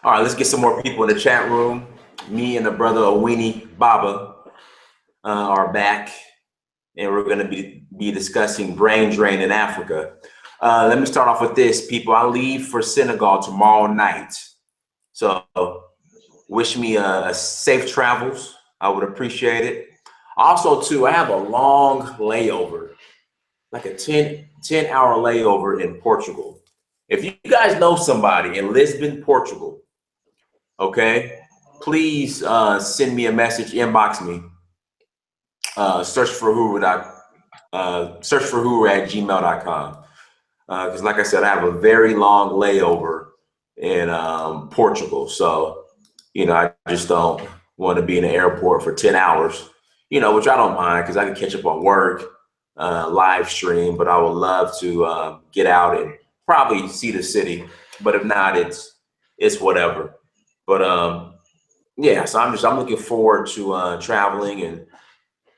All right, let's get some more people in the chat room. Me and the brother Awini Baba are back, and we're going to be discussing brain drain in Africa. Let me start off with this, people. I leave for Senegal tomorrow night, so wish me a safe travels. I would appreciate it. Also, too, I have a long layover, like a 10-hour layover in Portugal. If you guys know somebody in Lisbon, Portugal, okay, please send me a message, inbox me, search for Hoover at gmail.com. Because like I said, I have a very long layover in Portugal. So, I just don't want to be in the airport for 10 hours, which I don't mind because I can catch up on work, live stream, but I would love to get out and probably see the city. But if not, it's whatever. But yeah, so I'm looking forward to traveling and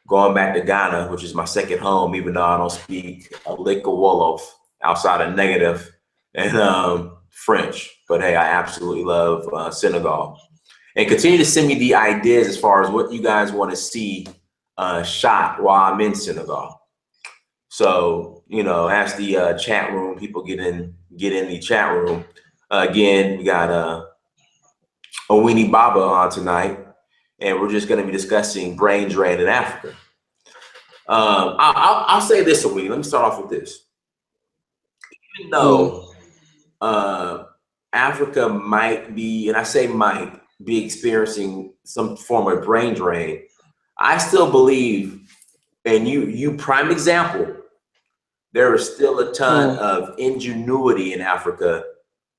going back to Ghana, which is my second home, even though I don't speak a lick of Wolof outside of negative and French. But hey, I absolutely love Senegal. And continue to send me the ideas as far as what you guys want to see shot while I'm in Senegal. So, as the chat room, people get in the chat room. Again, we got Awini Baba on tonight, and we're just going to be discussing brain drain in Africa. I'll say this, Awini. Let me start off with this. Even though Africa might be, and I say might be experiencing some form of brain drain, I still believe, and you prime example, there is still a ton of ingenuity in Africa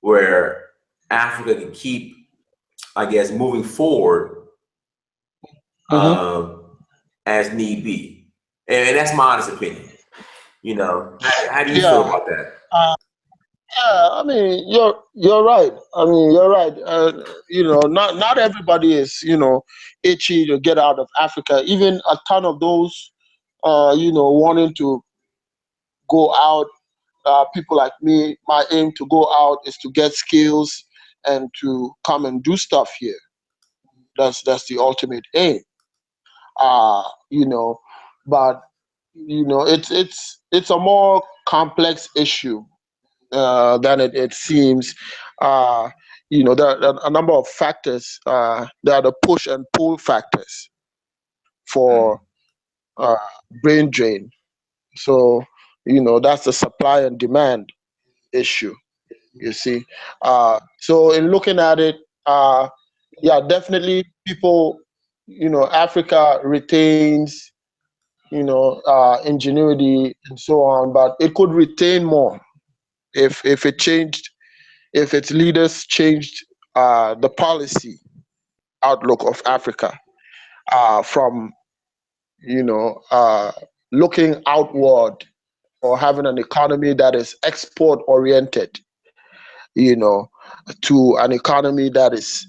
where Africa can keep, I guess, moving forward as need be. And that's my honest opinion. How do you feel about that? Yeah, I mean, you're right. I mean, you're right. Not everybody is itchy to get out of Africa. Even a ton of those, wanting to go out. People like me, my aim to go out is to get skills and to come and do stuff here. That's the ultimate aim. Uh, you know, but it's a more complex issue than it seems. Uh, there are a number of factors. There are the push and pull factors for uh, brain drain. So, that's the supply and demand issue, you see. So, in looking at it, yeah, definitely people, Africa retains, ingenuity and so on, but it could retain more if it changed, if its leaders changed the policy outlook of Africa from looking outward or having an economy that is export oriented, you know, to an economy that is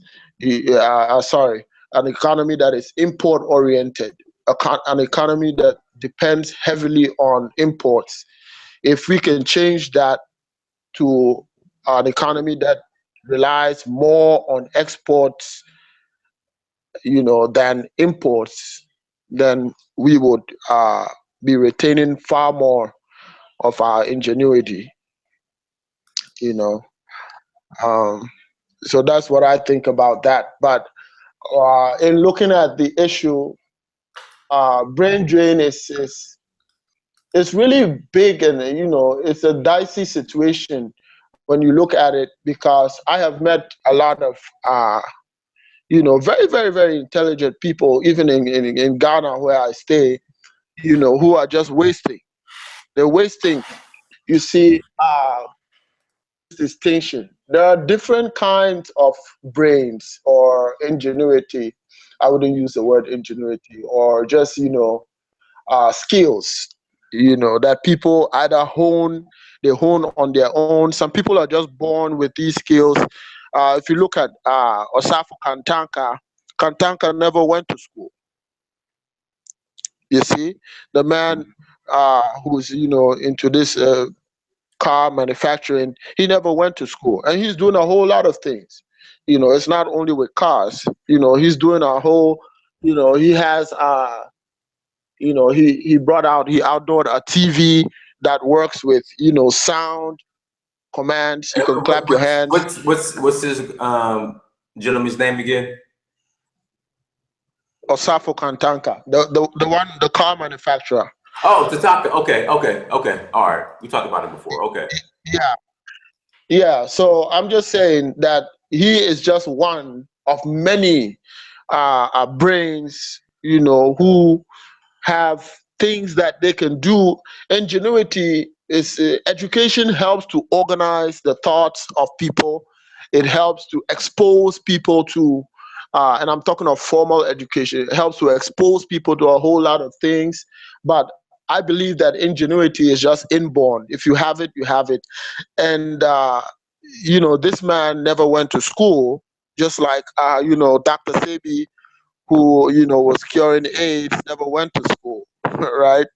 sorry, an economy that is import oriented, an economy that depends heavily on imports. If we can change that to an economy that relies more on exports, than imports, then we would be retaining far more of our ingenuity, you know. Um, so that's what I think about that. But in looking at the issue, brain drain is it's really big, and it's a dicey situation when you look at it, because I have met a lot of very, very, very intelligent people, even in Ghana where I stay, who are just wasting. They're wasting. You see, distinction. There are different kinds of brains or ingenuity. I wouldn't use the word ingenuity, or just skills. That people either they hone on their own. Some people are just born with these skills. If you look at Osafo Kantanka, Kantanka never went to school. You see, the man who's into this car manufacturing, he never went to school, and he's doing a whole lot of things. It's not only with cars. He's doing a whole. He has he brought out he outdoored a TV that works with sound commands. You can clap your hands. What's his gentleman's name again? Osafo Kantanka, the one, the car manufacturer. Oh, Tataka. Okay. All right. We talked about it before. Okay. Yeah, yeah. So I'm just saying that he is just one of many brains, who have things that they can do. Ingenuity is education helps to organize the thoughts of people. It helps to expose people to, and I'm talking of formal education. It helps to expose people to a whole lot of things. But I believe that ingenuity is just inborn. If you have it, you have it. And this man never went to school, just like Dr. Sebi, who was curing AIDS, never went to school, right?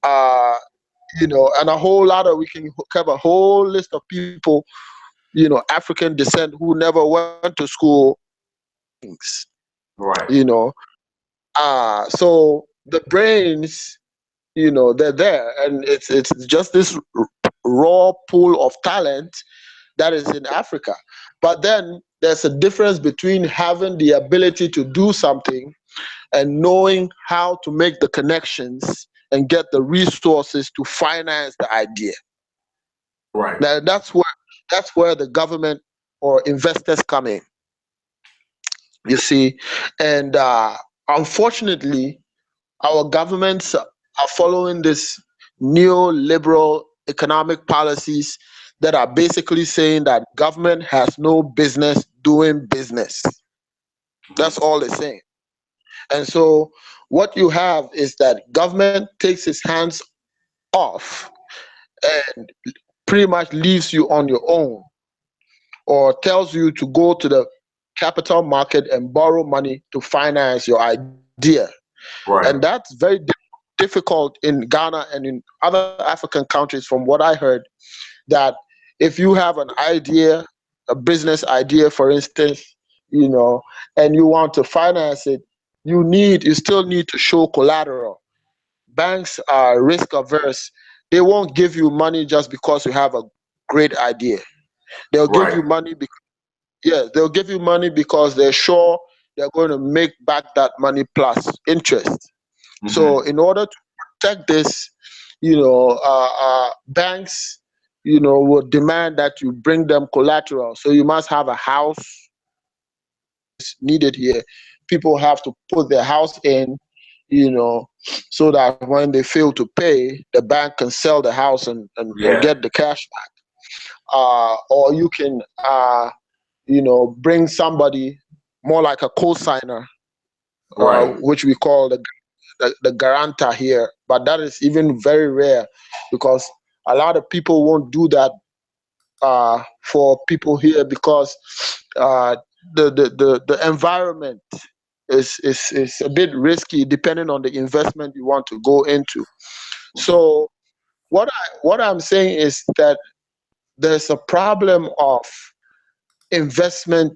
uh and a whole lot of, we can cover a whole list of people, African descent, who never went to school. Right. So the brains, they're there, and it's just this raw pool of talent that is in Africa. But then there's a difference between having the ability to do something and knowing how to make the connections and get the resources to finance the idea. Right. Now, that's where the government or investors come in. You see, and unfortunately, our governments are following this neoliberal economic policies that are basically saying that government has no business doing business. Mhm. That's all they're saying. And so what you have is that government takes its hands off and pretty much leaves you on your own, or tells you to go to the capital market and borrow money to finance your idea. And Right. that's very difficult in Ghana and in other African countries, from what I heard, that if you have an idea, a business idea, for instance, and you want to finance it, you still need to show collateral. Banks are risk averse. They won't give you money just because you have a great idea. They'll give Right. you money they'll give you money because they're sure they're going to make back that money plus interest. So Hmm. in order to protect this, banks, will demand that you bring them collateral. So you must have a house needed here. People have to put their house in, so that when they fail to pay, the bank can sell the house and Yeah. get the cash back. Or you can, bring somebody more like a co-signer, Right. which we call the guarantor here. But that is even very rare, because a lot of people won't do that for people here, because the environment is a bit risky depending on the investment you want to go into. So what I'm saying is that there's a problem of investment,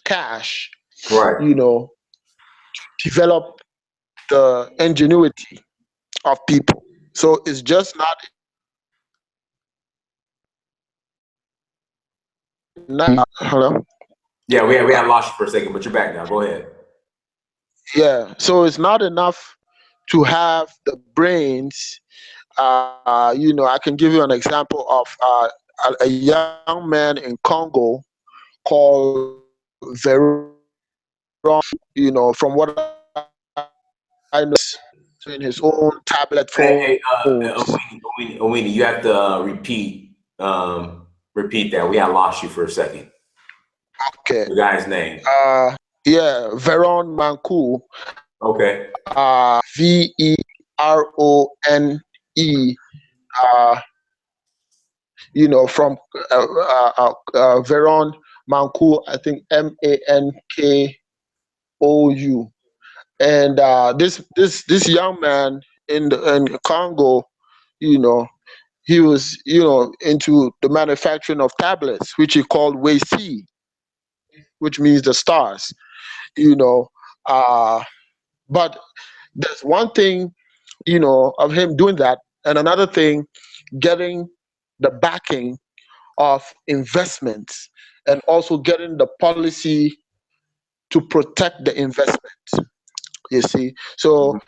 cash, Right. you know, develop the ingenuity of people. So it's just not hello. Yeah, we had lost you for a second, but you're back now. Go ahead. Yeah. So it's not enough to have the brains. I can give you an example of a young man in Congo called Veron. From what I know, in his own tablet Hey, phones. Awini, you have to repeat that. We had lost you for a second. Okay. The guy's name. Yeah, Veron Manku. Okay. Verone. Uh, from Veron Manku. I think Mankou. And this young man in Congo, you know, he was, into the manufacturing of tablets, which he called Way C, which means the stars. You know, uh, but there's one thing, of him doing that, and another thing, getting the backing of investments, and also getting the policy to protect the investment. You see, so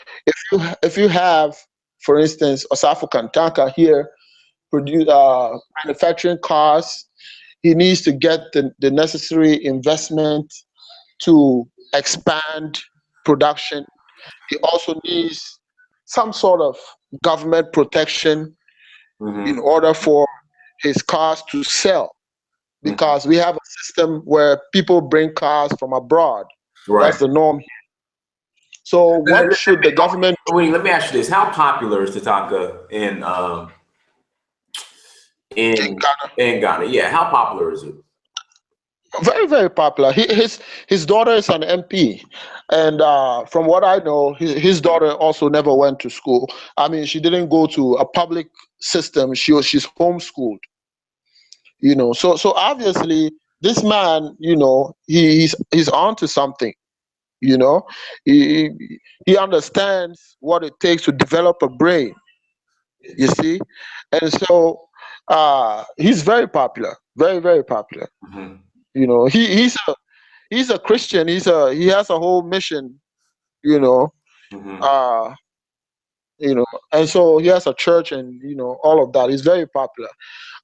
Mhm. if you have, for instance, Osafo Kantaka here, produce manufacturing cars, he needs to get the necessary investment to expand production. He also needs some sort of government protection in Mhm. order for his cars to sell, Mhm. because we have a system where people bring cars from abroad. That's Right. the norm. So what should the government Wait, let me ask you this: how popular is Tatanka do in in Ghana? in Ghana? Yeah, how popular is it? Very, very popular. His daughter is an MP, and from what I know, his daughter also never went to school. I mean, she didn't go to a public system. She's homeschooled. So obviously this man, he's onto something. You know, he he understands what it takes to develop a brain. You see, and so he's very popular, very, very popular. Mhm. He's a Christian. He has a whole mission. You know, Mhm. uh, and so he has a church, and all of that. He's very popular.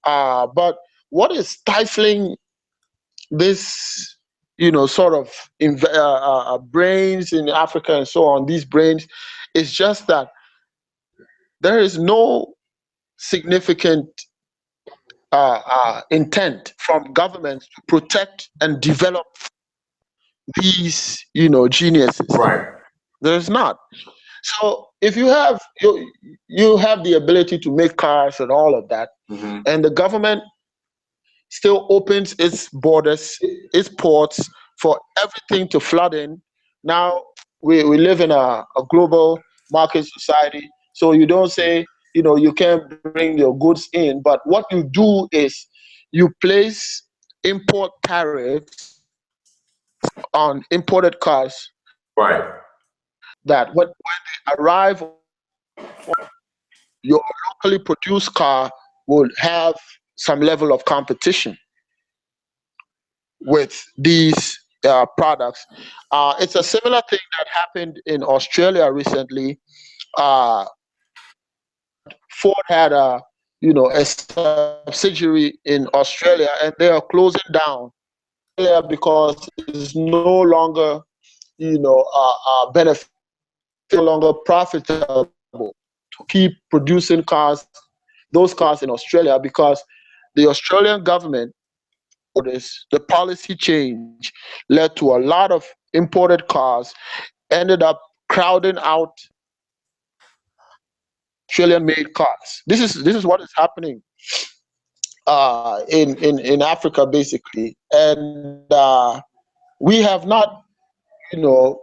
But what is stifling this, sort of brains in Africa and so on? These brains is just that there is no significant intent from governments to protect and develop these, geniuses. Right. There's not. So if you have the ability to make cars and all of that, Mhm. and the government still opens its borders, its ports for everything to flood in. Now we live in a global market society, so you don't say you can't bring your goods in, but what you do is you place import tariffs on imported cars, Right. that when they arrive on the port, your locally produced car will have some level of competition with these products. It's a similar thing that happened in Australia recently. Ford had a subsidiary in Australia, and they are closing down because it's no longer benefit, no longer profitable to keep producing those cars in Australia, because the Australian government, the policy change led to a lot of imported cars, ended up crowding out Australian made cars. This is what is happening in Africa, basically. And we have not, you know,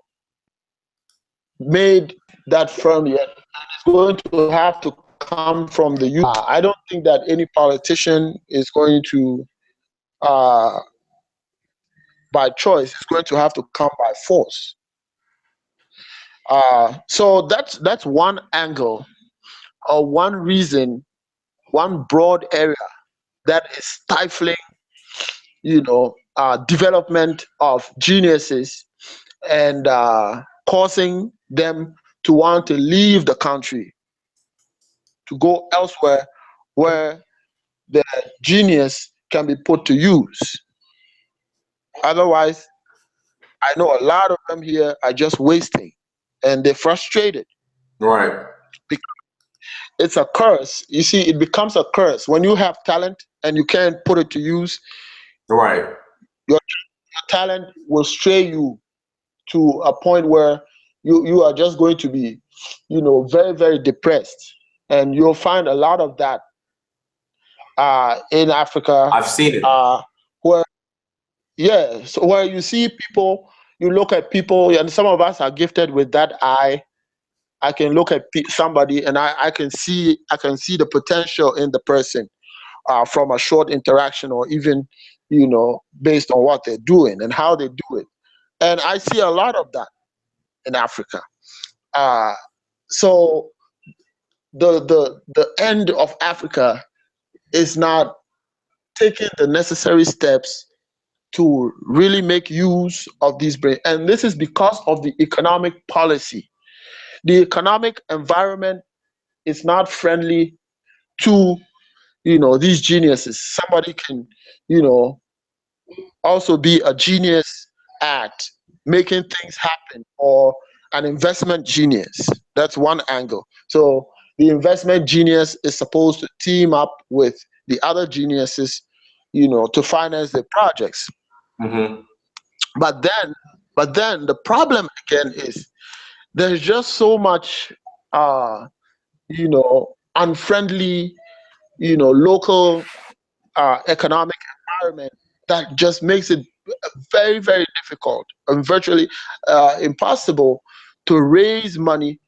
made that firm yet. It's going to have to come from the youth. I don't think that any politician is going to, by choice. It's going to have to come by force. So that's one angle, or one reason, one broad area that is stifling, development of geniuses, and causing them to want to leave the country to go elsewhere where the genius can be put to use. Otherwise, I know a lot of them here are just wasting, and they're frustrated Right. because it's a curse. You see, it becomes a curse when you have talent and you can't put it to use. Right. Your talent will stray you to a point where you are just going to be, very, very depressed. And you'll find a lot of that in Africa, I've seen it. where, yeah, so where you see people, you look at people, and some of us are gifted with that eye, I can look at somebody and I can see the potential in the person from a short interaction, or even based on what they're doing and how they do it. And I see a lot of that in Africa. Uh, so the end of Africa is not taking the necessary steps to really make use of these brain. And this is because of the economic policy. The economic environment is not friendly to these geniuses. Somebody can also be a genius at making things happen, or an investment genius. That's one angle. So the investment genius is supposed to team up with the other geniuses, to finance their projects. Mm-hmm. But then the problem again is there's just so much unfriendly, local economic environment that just makes it very, very difficult and virtually impossible to raise money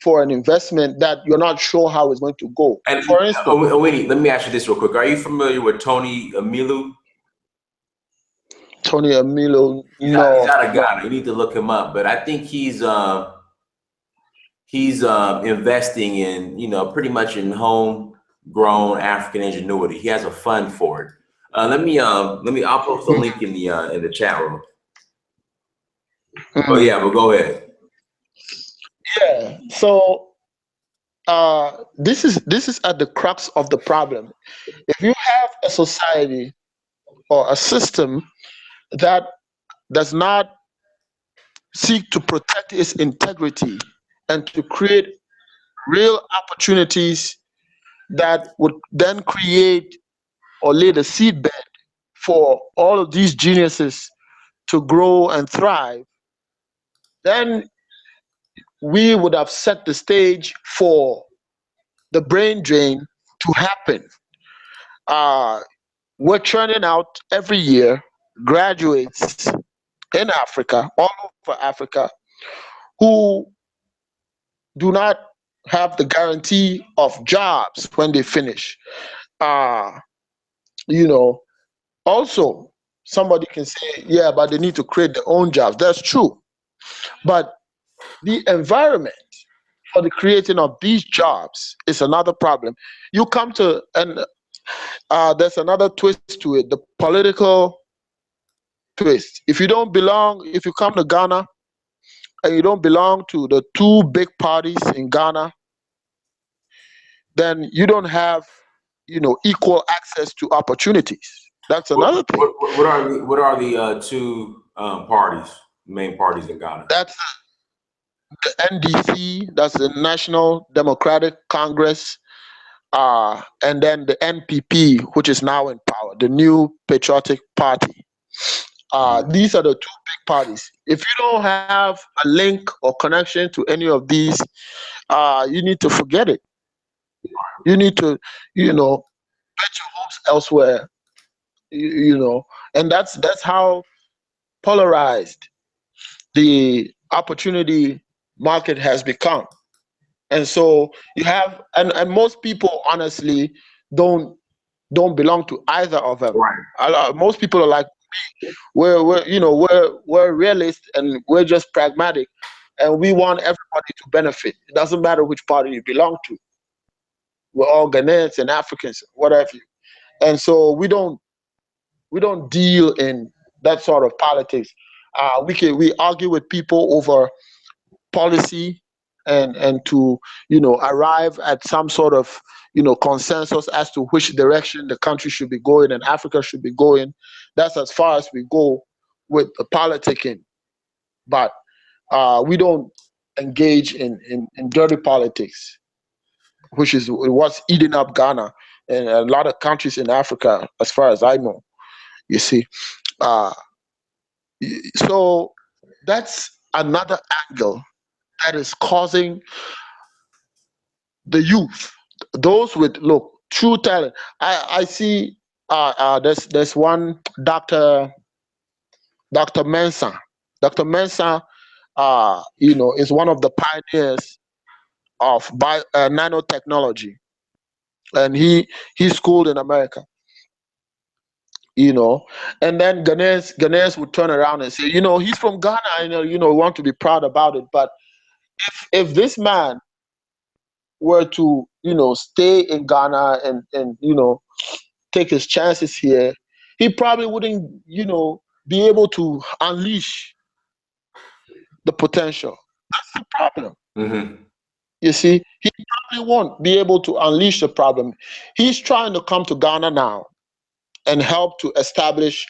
for an investment that you're not sure how it's going to go. And For instance, Awini, let me ask you this real quick. Are you familiar with Tony Amilu? Tony Amilo, He's out of no. Ghana. You need to look him up. But I think he's investing in, pretty much in homegrown African ingenuity. He has a fund for it. I'll post a link in the chat room. Oh yeah, but go ahead. Yeah. So this is at the crux of the problem. If you have a society or a system that does not seek to protect its integrity and to create real opportunities that would then create or lay the seedbed for all of these geniuses to grow and thrive, then we would have set the stage for the brain drain to happen. Uh, we're churning out every year graduates in Africa, all over Africa, who do not have the guarantee of jobs when they finish. Uh, you know, Also, somebody can say, yeah, but they need to create their own jobs. That's true. But the environment for the creating of these jobs is another problem. You come to, and there's another twist to it, the political twist. If you come to Ghana and you don't belong to the two big parties in Ghana, then you don't have, equal access to opportunities. That's another thing. What are the two main parties in Ghana? That's the NDC, that's the National Democratic Congress, and then the NPP, which is now in power, the New Patriotic Party. These are the two big parties. If you don't have a link or connection to any of these, you need to forget it. You need to, bet your hopes elsewhere. And that's how polarized the opportunity market has become. And so you have, and most people honestly don't belong to either of them. Right. Most people are like, we're realists and we're just pragmatic, and we want everybody to benefit. It doesn't matter which party you belong to. We're all Ghanaians and Africans, whatever. And so we don't deal in that sort of politics. We argue with people over policy, and to arrive at some sort of consensus as to which direction the country should be going and Africa should be going. That's as far as we go with the politicking. But we don't engage in dirty politics, which is what's eating up Ghana and a lot of countries in Africa, as far as I know. You see, uh, so that's another angle that is causing the youth, those with true talent. I see. There's one Dr. Mensah. Dr. Mensah is one of the pioneers of nanotechnology, and he's schooled in America. And then Ghanaians would turn around and say, he's from Ghana, and we want to be proud about it. But if this man were to, stay in Ghana and take his chances here, he probably wouldn't, be able to unleash the potential. That's the problem. Mm-hmm. You see, he probably won't be able to unleash the problem. He's trying to come to Ghana now and help to establish,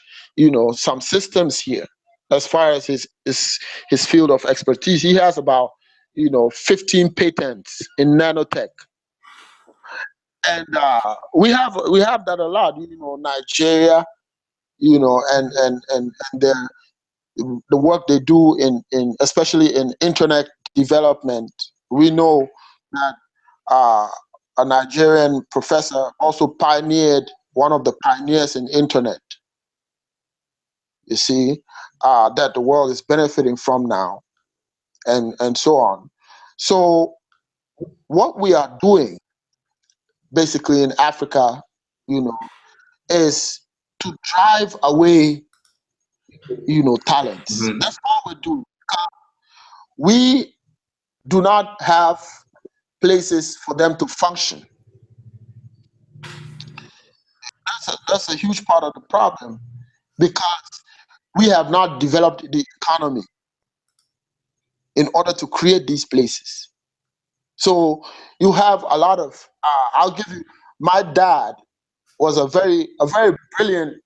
some systems here. As far as his field of expertise, he has about 15 patents in nanotech, and we have that a lot. Nigeria, and the work they do in especially in internet development. We know that a Nigerian professor also pioneered, one of the pioneers in internet. You see, that the world is benefiting from now, and so on. So what we are doing basically in Africa, is to drive away, talents. Mm-hmm. That's all we do. We do not have places for them to function. That's a huge part of the problem, because we have not developed the economy in order to create these places. So you have a lot of. I'll give you. My dad was a very brilliant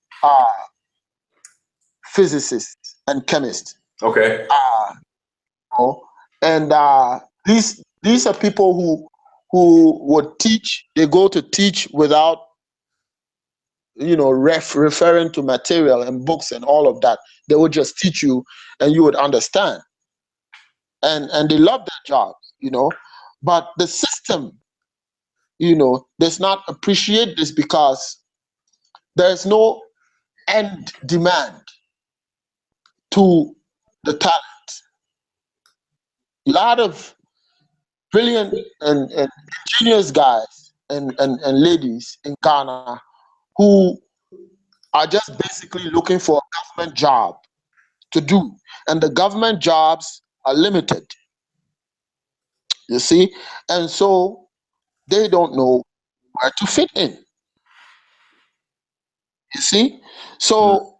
physicist and chemist. Okay. And these are people who would teach. They go to teach without referring to material and books and all of that. They would just teach you, and you would understand. And they love their job. But the system, does not appreciate this, because there is no end demand to the talent. A lot of brilliant and ingenious guys and ladies in Ghana who are just basically looking for a government job to do. And the government jobs are limited, you see? And so they don't know where to fit in, you see? So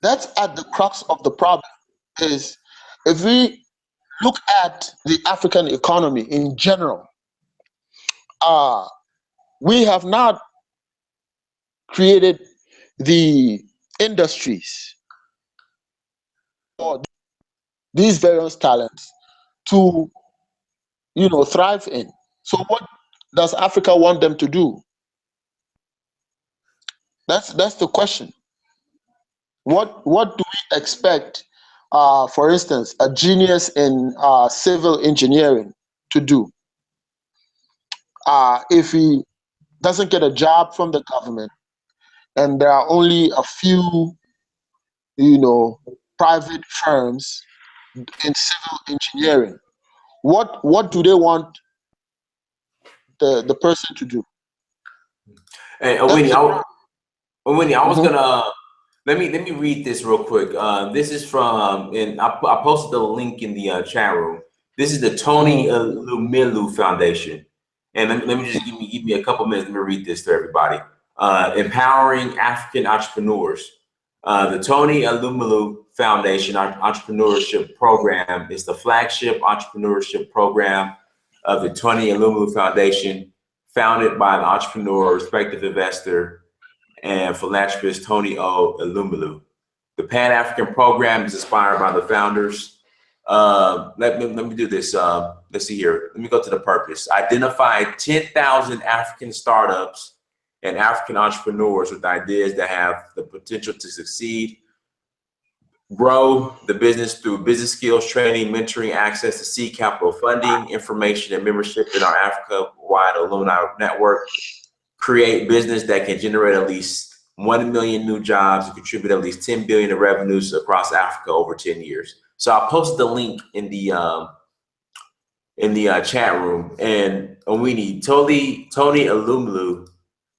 that's at the crux of the problem, is if we look at the African economy in general, we have not created the industries for these various talents to thrive in. So what does Africa want them to do? That's the question. What do we expect, for instance, a genius in civil engineering to do if he doesn't get a job from the government, and there are only a few private firms in civil engineering? What do they want the person to do? Hey, That's Awini, I was Mhm. gonna let me read this real quick. This is from, and I posted the link in the chat room. This is the Tony Lumilu Foundation, and let me just give me a couple minutes. Let me read this to everybody. Empowering African entrepreneurs. The Tony Lumilu Foundation Entrepreneurship Program is the flagship entrepreneurship program of the Tony Lumilu Foundation, founded by an entrepreneur, respected investor, and philanthropist Tony O. Elumelu. The Pan-African program is inspired by the founders. Let me do this. Let's see here. Let me go to the purpose. Identify 10,000 African startups and African entrepreneurs with ideas that have the potential to succeed. Grow the business through business skills training, mentoring, access to seed capital funding, information, and membership in our Africa-wide alumni network. Create business that can generate at least 1 million new jobs and contribute at least 10 billion in revenues across Africa over 10 years. So I posted the link in the chat room, and Awini Tony Alumlu,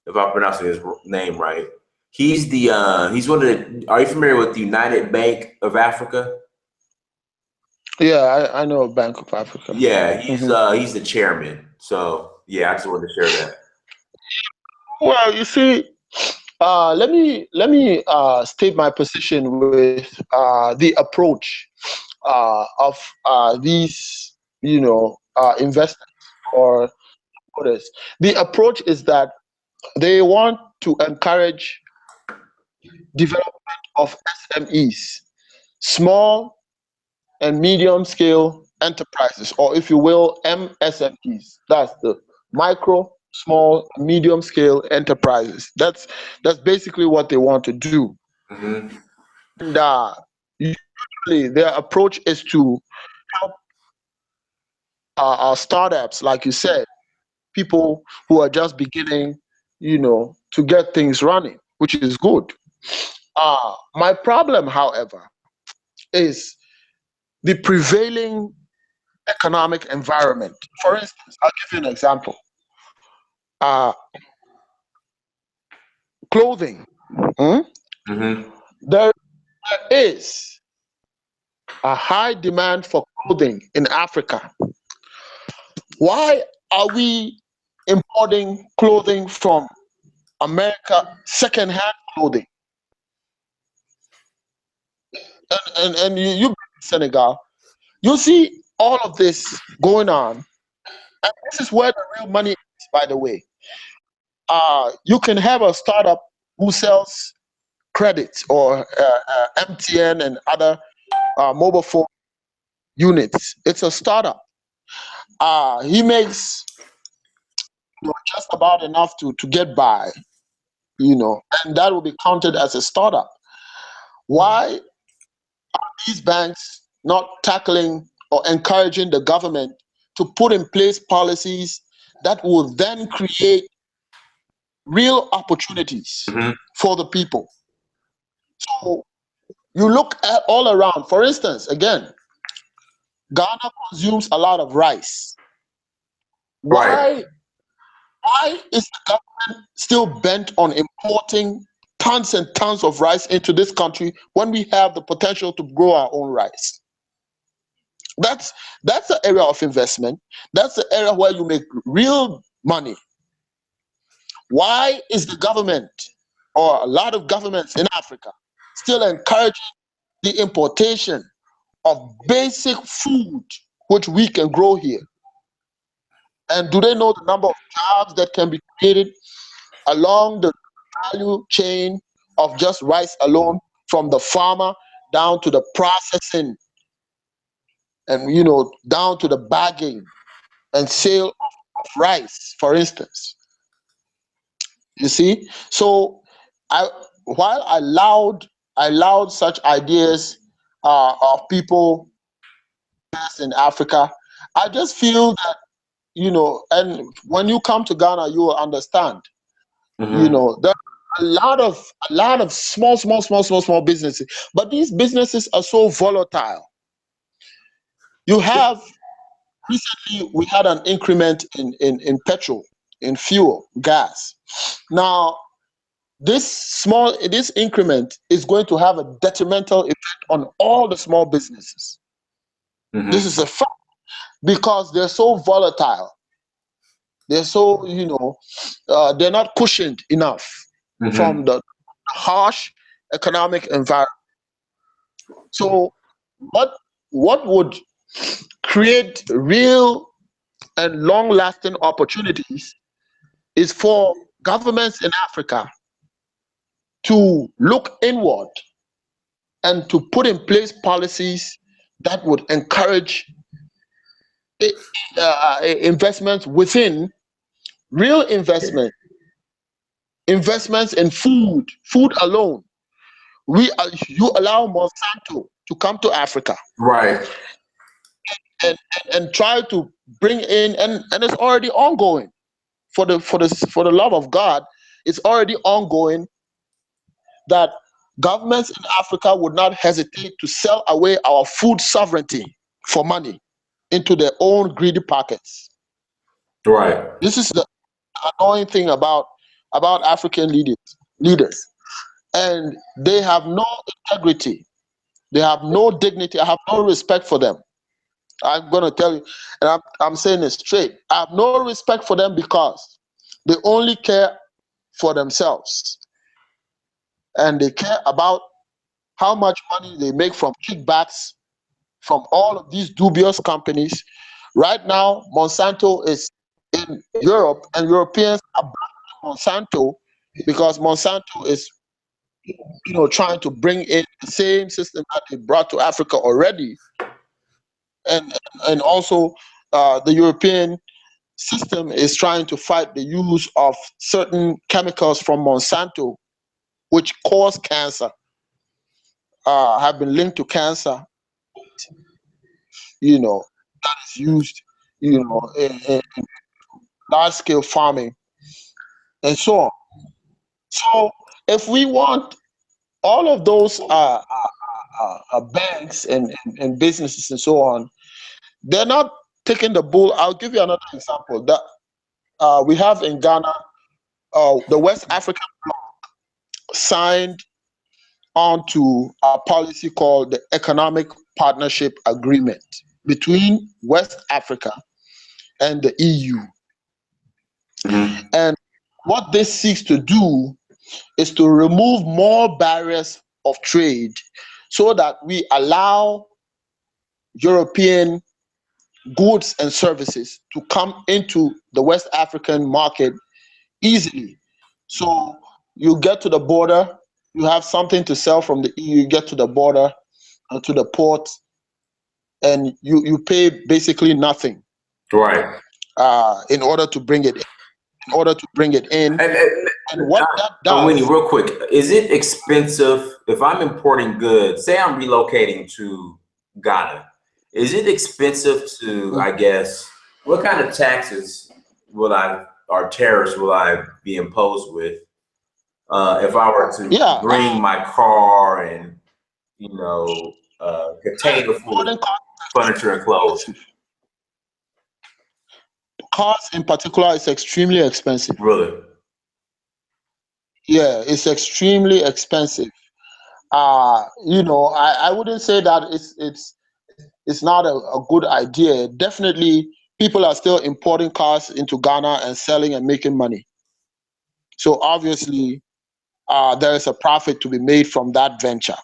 if I'm pronouncing his name right, he's one of the. Are you familiar with the United Bank of Africa? Yeah, I know Bank of Africa. Yeah, Hmm. he's the chairman. So yeah, I just wanted to share that. Well, you see, let me state my position with the approach of these, investors or others. The approach is that they want to encourage development of SMEs, small and medium scale enterprises, or if you will, MSMEs. That's the micro, small, medium scale enterprises. That's basically what they want to do. Hmm. And usually their approach is to help our startups, like you said, people who are just beginning, to get things running, which is good. My problem, however, is the prevailing economic environment. For instance, I'll give you an example. Uh, Clothing. Hmm? Hmm. There is a high demand for clothing in Africa. Why are we importing clothing from America, second-hand clothing? And you been to Senegal, you see all of this going on. And this is where the real money is, by the way. You can have a startup who sells credits or MTN and other mobile phone units. It's a startup. He makes just about enough to get by, and that will be counted as a startup. Why these banks not tackling or encouraging the government to put in place policies that will then create real opportunities Hmm. for the people? So you look at all around. For instance, again, Ghana consumes a lot of rice. Right. Why is the government still bent on importing tons and tons of rice into this country when we have the potential to grow our own rice? That's that's the area of investment. That's the area where you make real money. Why is the government or a lot of governments in Africa still encouraging the importation of basic food which we can grow here? And do they know the number of jobs that can be created along the value chain of just rice alone, from the farmer down to the processing and down to the bagging and sale of rice, for instance? You see, so I while I allowed such ideas of people in Africa, I just feel that and when you come to Ghana, you will understand. Hmm. There are a lot of small businesses, but these businesses are so volatile. You have Recently we had an increment in petrol, in fuel, gas. Now this increment is going to have a detrimental effect on all the small businesses. This Hmm. is a fact because they're so volatile. They're so they're not cushioned enough Hmm. from the harsh economic environment. So what would create real and long-lasting opportunities is for governments in Africa to look inward and to put in place policies that would encourage i- investments within real investments in food alone. You allow Monsanto to come to Africa Right. and, and try to bring in, and it's already ongoing. For the love of God, it's already ongoing that governments in Africa would not hesitate to sell away our food sovereignty for money into their own greedy pockets. Right. This is the annoying thing about African leaders, and they have no integrity. They have no dignity. I have no respect for them. I'm going to tell you, and I'm saying it straight. I have no respect for them because they only care for themselves, and they care about how much money they make from kickbacks from all of these dubious companies. Right now, Monsanto is in Europe, and Europeans are blaming Monsanto because Monsanto is, trying to bring in the same system that they brought to Africa already, and also the European system is trying to fight the use of certain chemicals from Monsanto, which cause cancer, have been linked to cancer, that is used, in large scale farming and so on. So if we want all of those banks and businesses and so on, they're not taking the bull. I'll give you another example that we have in Ghana. The West African Bloc signed onto a policy called the Economic Partnership Agreement between West Africa and the EU. Mm-hmm. And what this seeks to do is to remove more barriers of trade so that we allow European goods and services to come into the West African market easily. So you get to the border, you have something to sell from the EU, you get to the border, to the port, and you pay basically nothing, Right. in order to bring it in. And what that Winnie, does, real quick, is it expensive if I'm importing goods? Say I'm relocating to Ghana. Is it expensive to, I guess, what kind of taxes or tariffs will I be imposed with if I were to bring my car and, container full of furniture and clothes? cars in particular is extremely expensive. Really? Yeah, it's extremely expensive. I wouldn't say that it's not a good idea. Definitely, people are still importing cars into Ghana and selling and making money. So obviously, there is a profit to be made from that venture.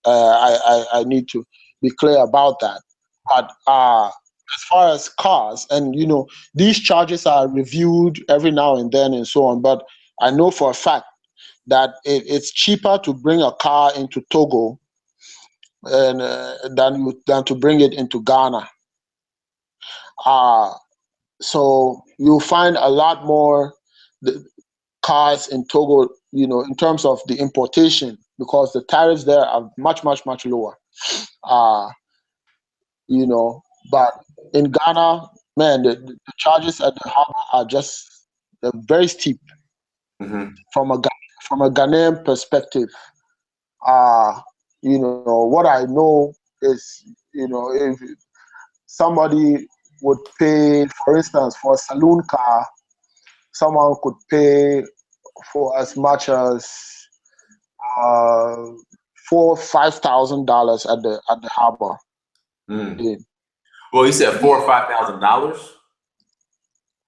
I need to be clear about that. But as far as cars, and these charges are reviewed every now and then and so on. But I know for a fact that it's cheaper to bring a car into Togo and than to bring it into Ghana. So you'll find a lot more cars in Togo, in terms of the importation, because the tariffs there are much, much, much lower. But in Ghana, man, the charges at the harbor they're very steep. Mm-hmm. From a Ghanaian perspective. What I know is, if somebody would pay, for instance, for a saloon car, someone could pay for as much as $4,000-5,000 at the harbor. Mm. Well, you said $4,000 or $5,000.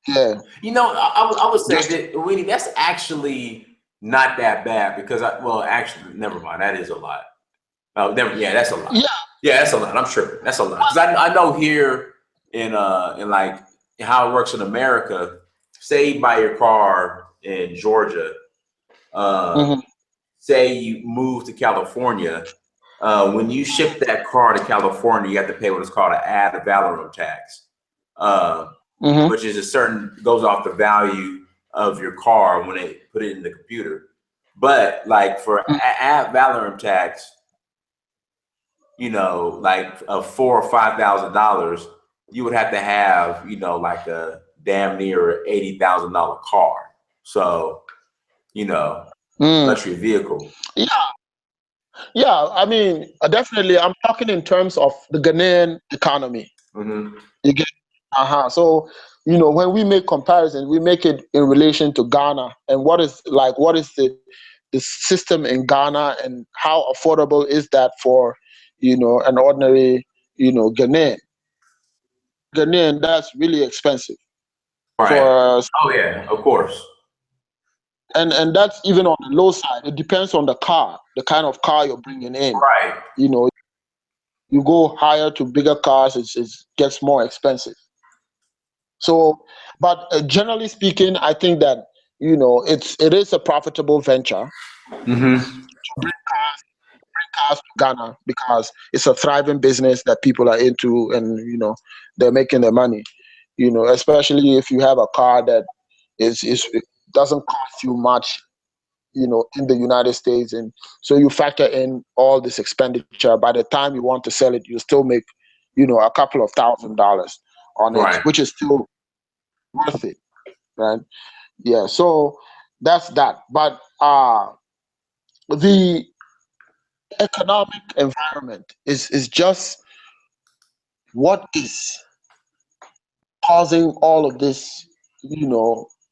Yeah. I would say that, Awini, that's actually not that bad because actually, never mind. That is a lot. Yeah, that's a lot. Yeah, that's a lot. I'm sure that's a lot because I know here in like how it works in America. Say you buy your car in Georgia. Say you move to California. When you ship that car to California, you have to pay what is called an ad valorem tax. Which is goes off the value of your car when they put it in the computer. But like for ad valorem tax, like of $4,000 or $5,000, you would have to have, like a damn near $80,000 car. So, luxury vehicle. Yeah. Yeah, I mean, definitely. I'm talking in terms of the Ghanaian economy. Hmm. You get, So, when we make comparisons, we make it in relation to Ghana and what is the system in Ghana and how affordable is that for, an ordinary, Ghanaian. That's really expensive Right. for, Oh yeah, of course. and that's even on the low side. It depends on the car, the kind of car you're bringing in. Right. You know, you go higher to bigger cars, it gets more expensive. So, but generally speaking, I think that it is a profitable venture Hmm. to bring cars to Ghana because it's a thriving business that people are into, and they're making their money. Especially if you have a car that it doesn't cost you much, in the United States, and so you factor in all this expenditure. By the time you want to sell it, you still make, a couple of $1,000s on it, Right. which is still worth it, right? Yeah, so that's that. But the economic environment is just what is causing all of this,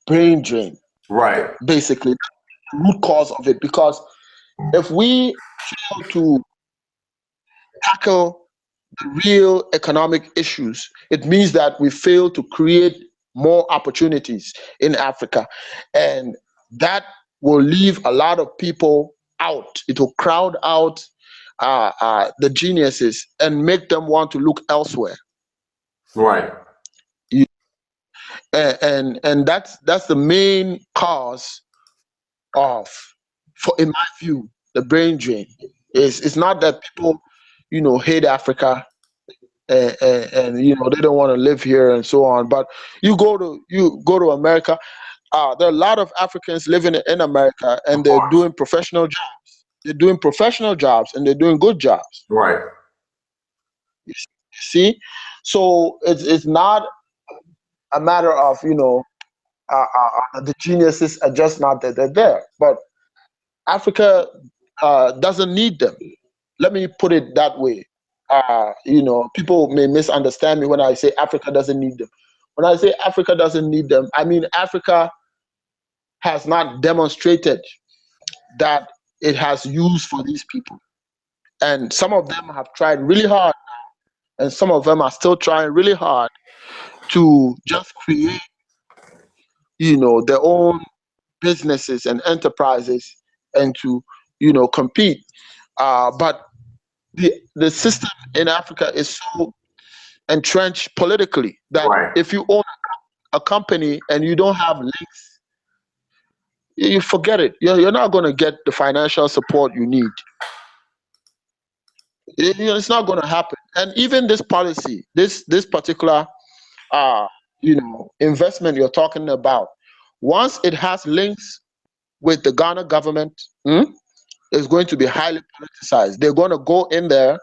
brain drain, Right. basically, the root cause of it. Because if we fail to tackle the real economic issues, it means that we fail to create more opportunities in Africa. And that will leave a lot of people out. It will crowd out the geniuses and make them want to look elsewhere. Right. You- and that's the main cause of, for in my view, the brain drain. It's not that people, hate Africa, and they don't want to live here and so on. But you go to America. There are a lot of Africans living in America, and Of they're course. doing professional jobs. They're doing professional jobs, and they're doing good jobs. Right. You see, so it's not a matter of the geniuses are just not that they're there, but Africa doesn't need them. Let me put it that way. People may misunderstand me when I say Africa doesn't need them. When I say Africa doesn't need them, I mean Africa has not demonstrated that it has use for these people. And some of them have tried really hard, and some of them are still trying really hard to just create, their own businesses and enterprises, and to, compete. But the system in Africa is so entrenched politically that Right. if you own a company and you don't have links, you forget it. You're not going to get the financial support you need. It's not going to happen. And even this policy, this particular investment you're talking about, once it has links with the Ghana government, it's going to be highly politicized. They're going to go in there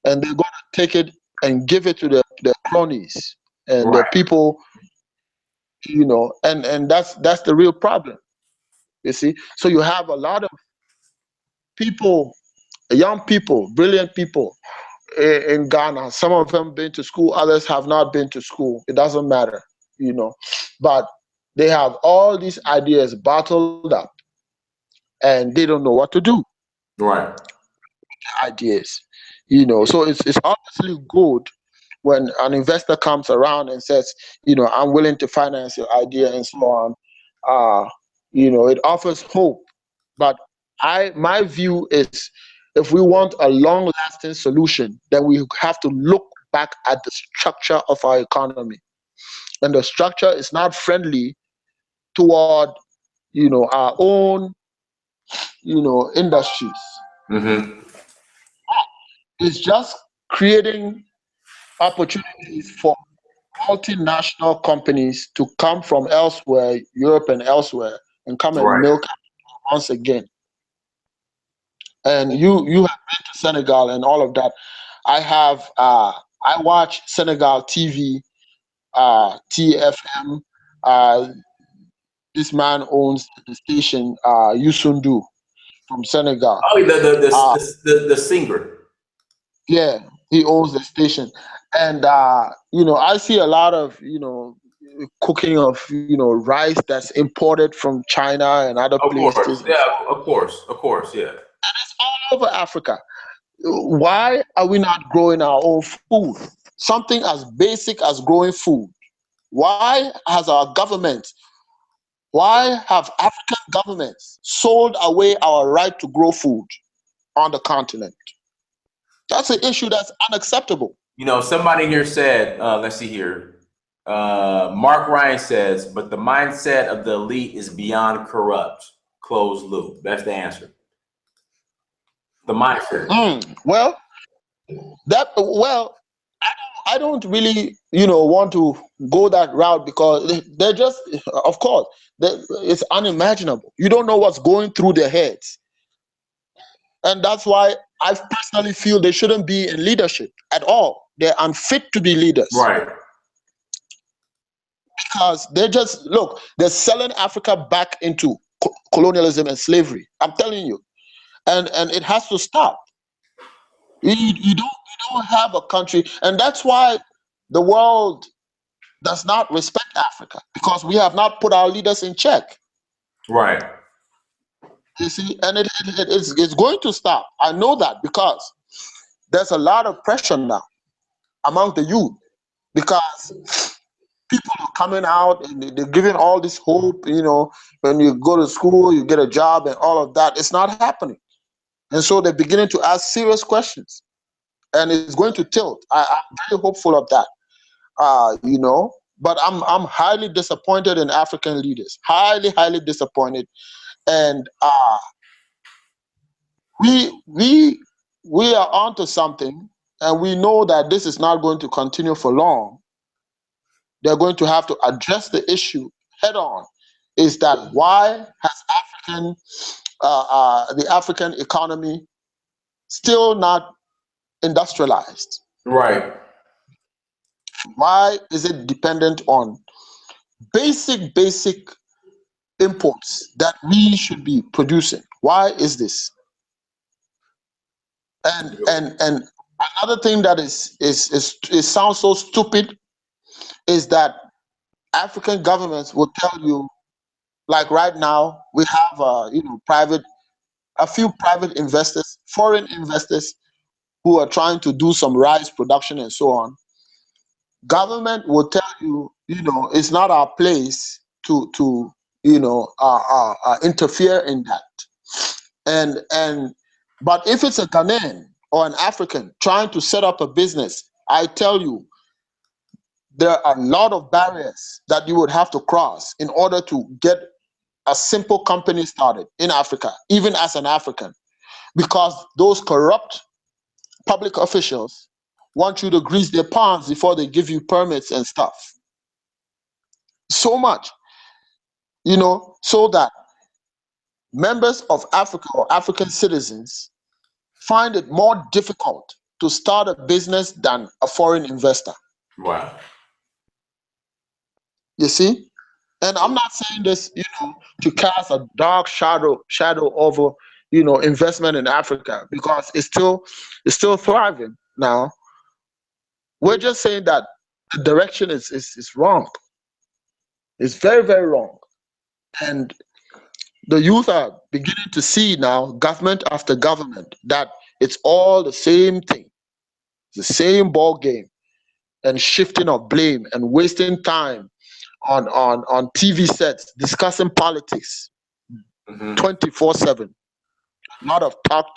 and they're going to take it and give it to the cronies and the Right. people, and that's the real problem. You see, so you have a lot of people, young people, brilliant people in Ghana. Some of them been to school, others have not been to school. It doesn't matter, but they have all these ideas bottled up, and they don't know what to do. Right. Ideas, so it's obviously good when an investor comes around and says, I'm willing to finance your idea and so on. It offers hope. But my view is, if we want a long lasting solution, then we have to look back at the structure of our economy. And the structure is not friendly toward, our own, industries. Hmm. It's just creating opportunities for multinational companies to come from elsewhere, Europe and elsewhere, and come and Right. milk once again. And you have been to Senegal and all of that. I watch Senegal TV, TFM. Uh, this man owns the station, Yusundu. from Senegal. Oh, Uh, the singer. yeah, he owns the station, and I see a lot of cooking of rice that's imported from China and other Of places course, and yeah, so on. of course, yeah. All over Africa. Why are we not growing our own food? Something as basic as growing food. Why has our government, why have African governments sold away our right to grow food on the continent? That's an issue that's unacceptable. Somebody here said, let's see here. Mark Ryan says, but the mindset of the elite is beyond corrupt. Close loop. That's the answer. The mindset. Well, I don't really, want to go that route because they're just, of course, it's unimaginable. You don't know what's going through their heads. And that's why I personally feel they shouldn't be in leadership at all. They're unfit to be leaders Right. because they're selling Africa back into colonialism and slavery. I'm telling you. And it has to stop. You don't have a country, and that's why the world does not respect Africa because we have not put our leaders in check. Right. You see, and it's going to stop. I know that because there's a lot of pressure now among the youth because people are coming out and they're giving all this hope. When you go to school, you get a job and all of that. It's not happening, and so they're beginning to ask serious questions, and it's going to tilt. I'm very hopeful of that. But I'm highly disappointed in African leaders. Highly disappointed, and we are onto something, and we know that this is not going to continue for long. They're going to have to address the issue head on. Is that why has the African economy still not industrialized? Right. Why is it dependent on basic imports that we should be producing? Why is this? And another thing that is sounds so stupid is that African governments will tell you, like right now, we have a few private investors, foreign investors who are trying to do some rice production and so on. Government will tell you, it's not our place to interfere in that. And but if it's a Ghanaian or an African trying to set up a business, I tell you, there are a lot of barriers that you would have to cross in order to get a simple company started in Africa, even as an African, because those corrupt public officials want you to grease their palms before they give you permits and stuff. So much, so that members of Africa or African citizens find it more difficult to start a business than a foreign investor. Wow. You see? And I'm not saying this, to cast a dark shadow over, investment in Africa because it's still thriving now. We're just saying that the direction is wrong. It's very, very wrong. And the youth are beginning to see now, government after government, that it's all the same thing, the same ball game, and shifting of blame and wasting time on TV sets discussing politics Hmm. 24/7. A lot of talk.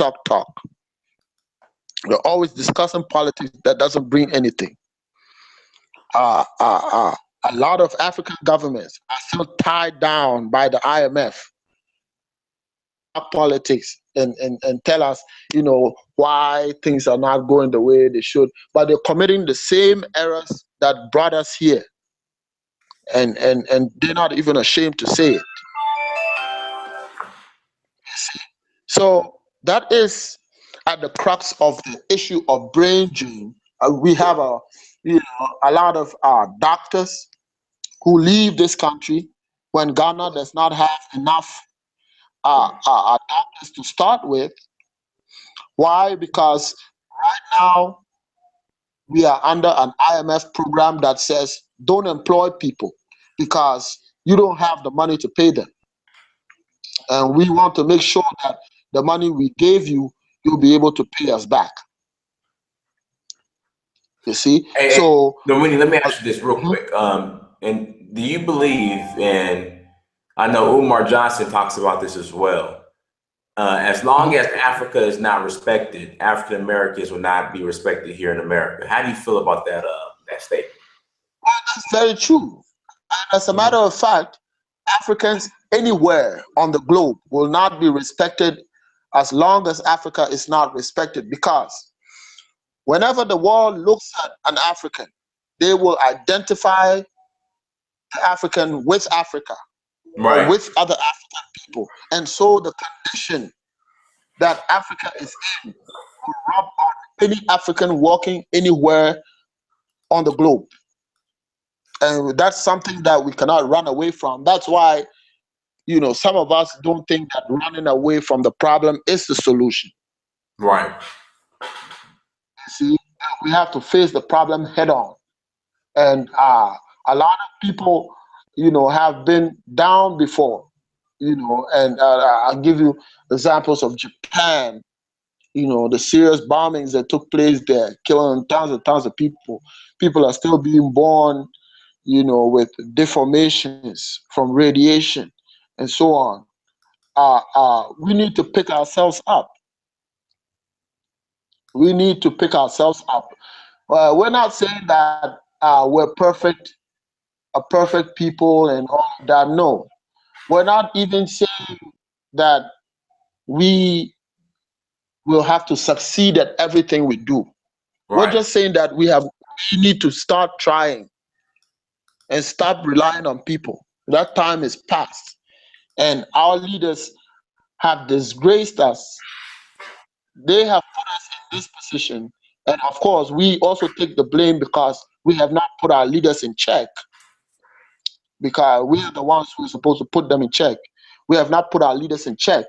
They're always discussing politics that doesn't bring anything. A lot of African governments are still tied down by the IMF politics and tell us, why things are not going the way they should. But they're committing the same errors that brought us here. And they're not even ashamed to say it. So that is at the crux of the issue of brain drain. We have a lot of doctors who leave this country when Ghana does not have enough doctors to start with. Why? Because right now we are under an IMF program that says don't employ people because you don't have the money to pay them. And we want to make sure that the money we gave you, you'll be able to pay us back. You see? Hey, So, Awini, let me ask you this real mhm, quick. And do you believe in, I know Umar Johnson talks about this as well. As long mhm. as Africa is not respected, African Americans will not be respected here in America. How do you feel about that statement? That's very true. As a matter Mhm. of fact, Africans anywhere on the globe will not be respected as long as Africa is not respected. Because whenever the world looks at an African, they will identify the African with Africa or Right, with other African people. And so the condition that Africa is in will rub on any African walking anywhere on the globe. And that's something that we cannot run away from. That's why, some of us don't think that running away from the problem is the solution. right, See, we have to face the problem head on. And a lot of people, have been down before, and I'll give you examples of Japan, the serious bombings that took place there, killing tons and tons of people. People are still being born, with deformations from radiation and so on. We need to pick ourselves up. We need to pick ourselves up. We're not saying that we're a perfect people and all of that. No, we're not even saying that we will have to succeed at everything we do. We're right, just saying that we need to start trying and stop relying on people. That time is past, and our leaders have disgraced us. They have put us in this position, and of course, we also take the blame because we have not put our leaders in check. Because we are the ones who are supposed to put them in check. We have not put our leaders in check.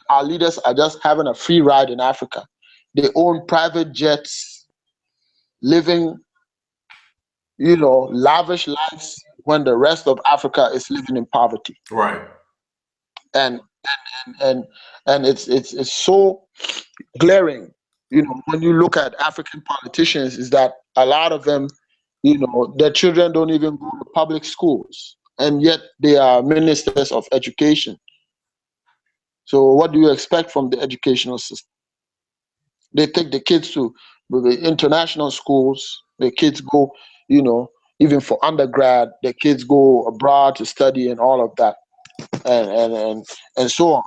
Our leaders are just having a free ride in Africa. They own private jets, living, lavish lives when the rest of Africa is living in poverty. right, And and and it's so glaring, when you look at African politicians, is that a lot of them, their children don't even go to public schools, and yet they are ministers of education. So what do you expect from the educational system? They take the kids to the international schools. The kids go, you know, even for undergrad, the kids go abroad to study and all of that, and so on.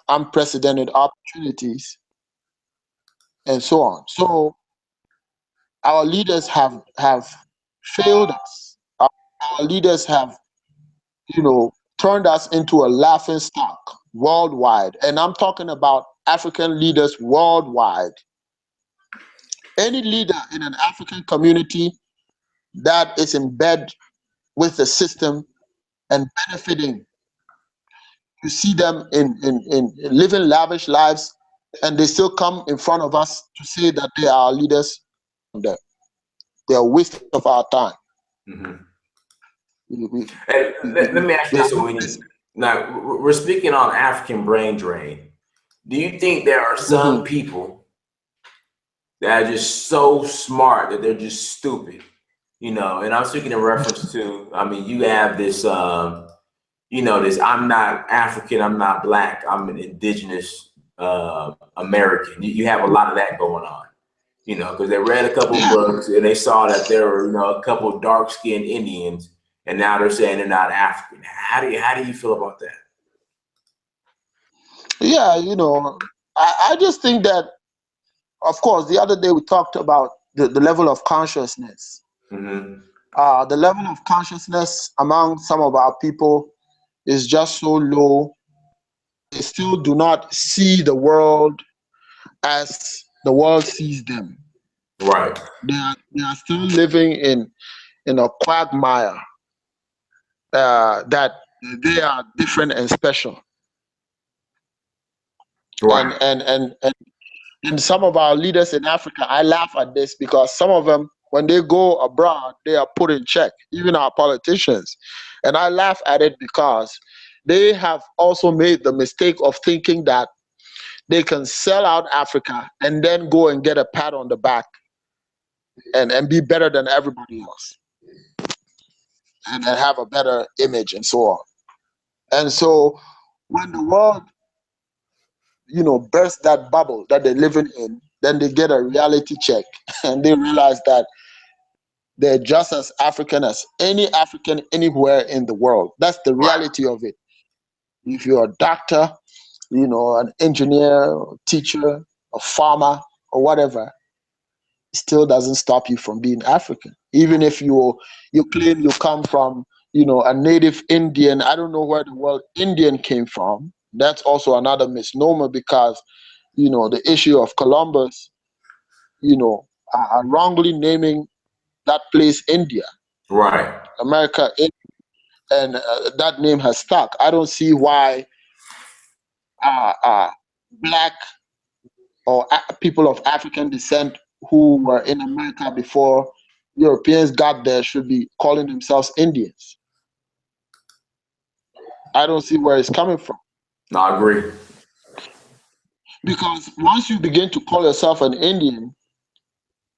Unprecedented opportunities and so on. So our leaders have failed us. Our leaders have, turned us into a laughing stock worldwide. And I'm talking about African leaders worldwide. Any leader in an African community that is in bed with the system and benefiting, you see them in living lavish lives, and they still come in front of us to say that they are our leaders. They are a waste of our time. hmm We, we, And let me ask we you are this, not Awini. listening. Now, we're speaking on African brain drain. Do you think there are some Mhm. people that are just so smart that they're just stupid? And I'm speaking in reference to, I mean, you have this, this I'm not African, I'm not black, I'm an indigenous American. You have a lot of that going on, because they read a couple of Yeah, books and they saw that there were, a couple of dark skinned Indians, and now they're saying they're not African. How do you feel about that? yeah. I just think that, of course, the other day we talked about the level of consciousness. Hmm. The level of consciousness among some of our people is just so low. They still do not see the world as the world sees them. Right. They are still living in a quagmire, that they are different and special. And Right. and some of our leaders in Africa, I laugh at this because some of them, when they go abroad, they are put in check, even our politicians. And I laugh at it because they have also made the mistake of thinking that they can sell out Africa and then go and get a pat on the back and be better than everybody else and have a better image and so on. And so when the world, bursts that bubble that they're living in, then they get a reality check and they realize that they're just as African as any African anywhere in the world. That's the Right. reality of it. If you're a doctor, an engineer, a teacher, a farmer, or whatever, it still doesn't stop you from being African. Even if you claim you come from, a native Indian. I don't know where the word Indian came from. That's also another misnomer because, the issue of Columbus, wrongly naming that place India, Right. America, and that name has stuck. I don't see why black or people of African descent who were in America before Europeans got there should be calling themselves Indians. I don't see where it's coming from. No, I agree. Because once you begin to call yourself an Indian,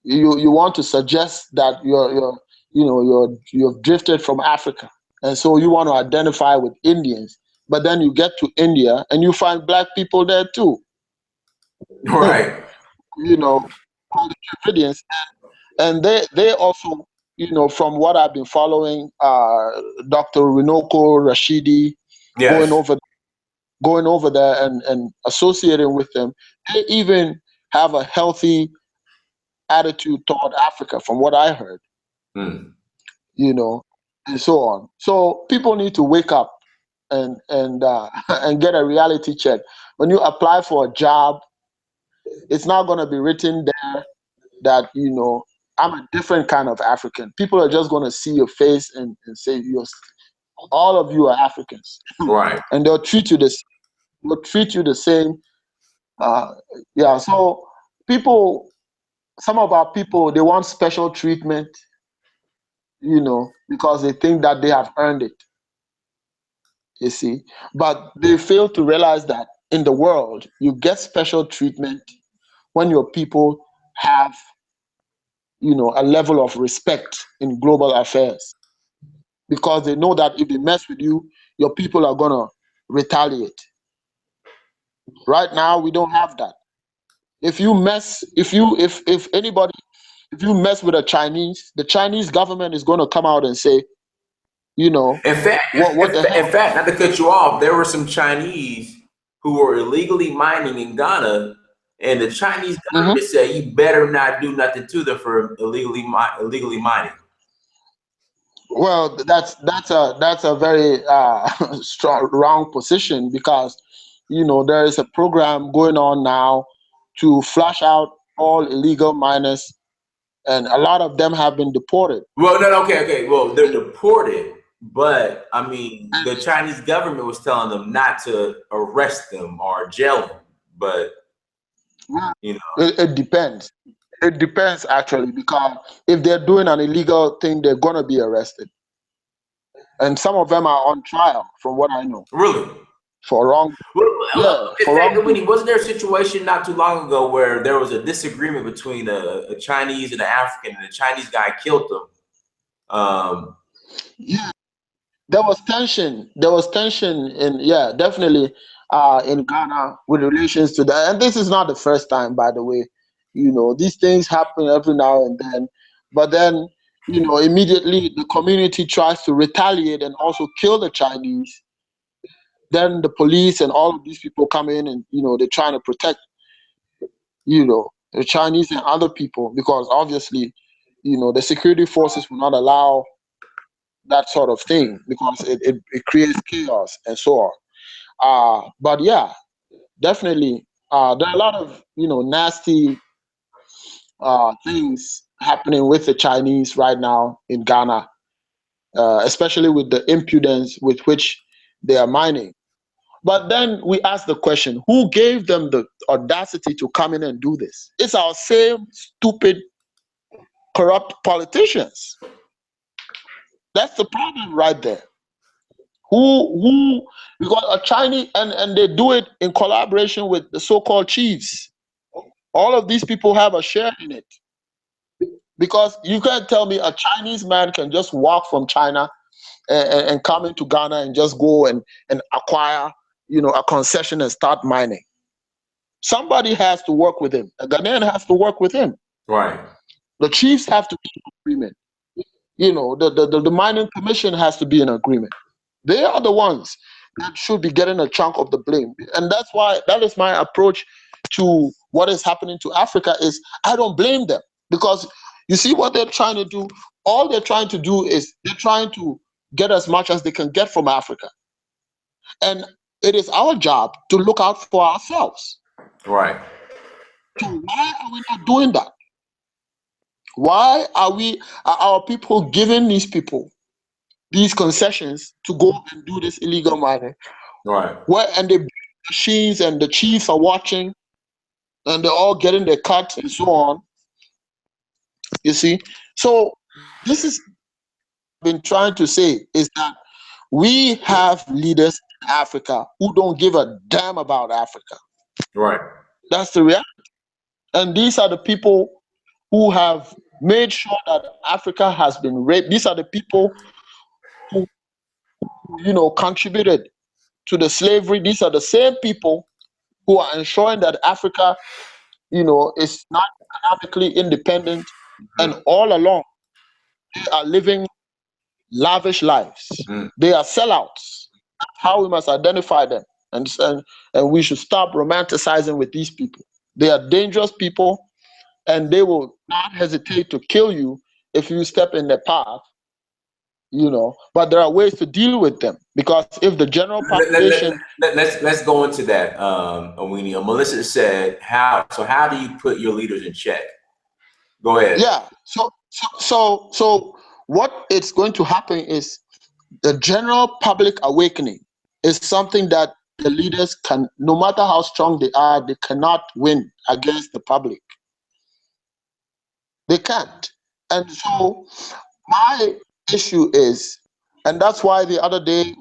you want to suggest that you've drifted from Africa, and so you want to identify with Indians. But then you get to India and you find black people there too. Right. Called the Dravidians, and they also, from what I've been following, Dr. Runoko Rashidi going Yes. over going over there and associating with them, they even have a healthy attitude toward Africa, from what I heard, Mm. you know, and so on. So people need to wake up and and get a reality check. When you apply for a job, it's not going to be written there that I'm a different kind of African. People are just going to see your face and say all of you are Africans, Right. and they'll treat you the same. Uh, yeah. So people, some of our people, they want special treatment, because they think that they have earned it. You see, but they fail to realize that in the world, you get special treatment when your people have, a level of respect in global affairs, because they know that if they mess with you, your people are gonna retaliate. Right now, we don't have that. If you mess, if anybody, if you mess with a Chinese, the Chinese government is gonna come out and say, you know, In fact, what the in hell? fact, not to cut you off, there were some Chinese who were illegally mining in Ghana, and the Chinese Hmm. government said you better not do nothing to them for illegally mining. Well, that's a very strong wrong position, because there is a program going on now to flush out all illegal miners, and a lot of them have been deported. Well, no, okay, okay. Well, they're deported, but I mean, the Chinese government was telling them not to arrest them or jail them. But Well, you know, it depends. It depends actually, because if they're doing an illegal thing, they're gonna be arrested, and some of them are on trial, from what I know, really. for wrong. Well, Yeah, in for fact, wrongdoing. wasn't there a situation not too long ago where there was a disagreement between a Chinese and an African, and the Chinese guy killed them? Yeah, there was tension. There was tension in, yeah, definitely, in Ghana with relations to that. And this is not the first time, by the way. These things happen every now and then. But then, immediately the community tries to retaliate and also kill the Chinese. Then the police and all of these people come in and, they're trying to protect, the Chinese and other people, because obviously, the security forces will not allow that sort of thing, because it creates chaos and so on. But yeah, definitely, there are a lot of nasty things happening with the Chinese right now in Ghana, especially with the impudence with which they are mining. But then we ask the question, who gave them the audacity to come in and do this? It's our same stupid, corrupt politicians. That's the problem right there. Who because a Chinese, and they do it in collaboration with the so-called chiefs. All of these people have a share in it. Because you can't tell me a Chinese man can just walk from China and come into Ghana and just go and acquire, a concession and start mining. Somebody has to work with him. A Ghanaian has to work with him. Right. The chiefs have to be in agreement. The mining commission has to be in agreement. They are the ones that should be getting a chunk of the blame. And that's why that is my approach to what is happening to Africa is I don't blame them. Because you see what they're trying to do? All they're trying to do is they're trying to get as much as they can get from Africa. And it is our job to look out for ourselves. Right. So why are we not doing that? Why are our people giving these people these concessions to go and do this illegal mining? Right. And the machines and the chiefs are watching, and they're all getting their cuts and so on. You see, so this is been trying to say is that we have leaders in Africa who don't give a damn about Africa. Right. That's the reality. And these are the people who have made sure that Africa has been raped. These are the people who, contributed to the slavery. These are the same people who are ensuring that Africa, is not economically independent. Mm-hmm. And all along, they are living lavish lives. Mm. They are sellouts. That's how we must identify them. And we should stop romanticizing with these people. They are dangerous people, and they will not hesitate to kill you if you step in their path. But there are ways to deal with them, because if the general population let's go into that, Awini. Melissa said, how do you put your leaders in check? Go ahead. yeah so what it's going to happen is the general public awakening is something that the leaders can, no matter how strong they are, they cannot win against the public. They can't. And so my issue is, and that's why the other day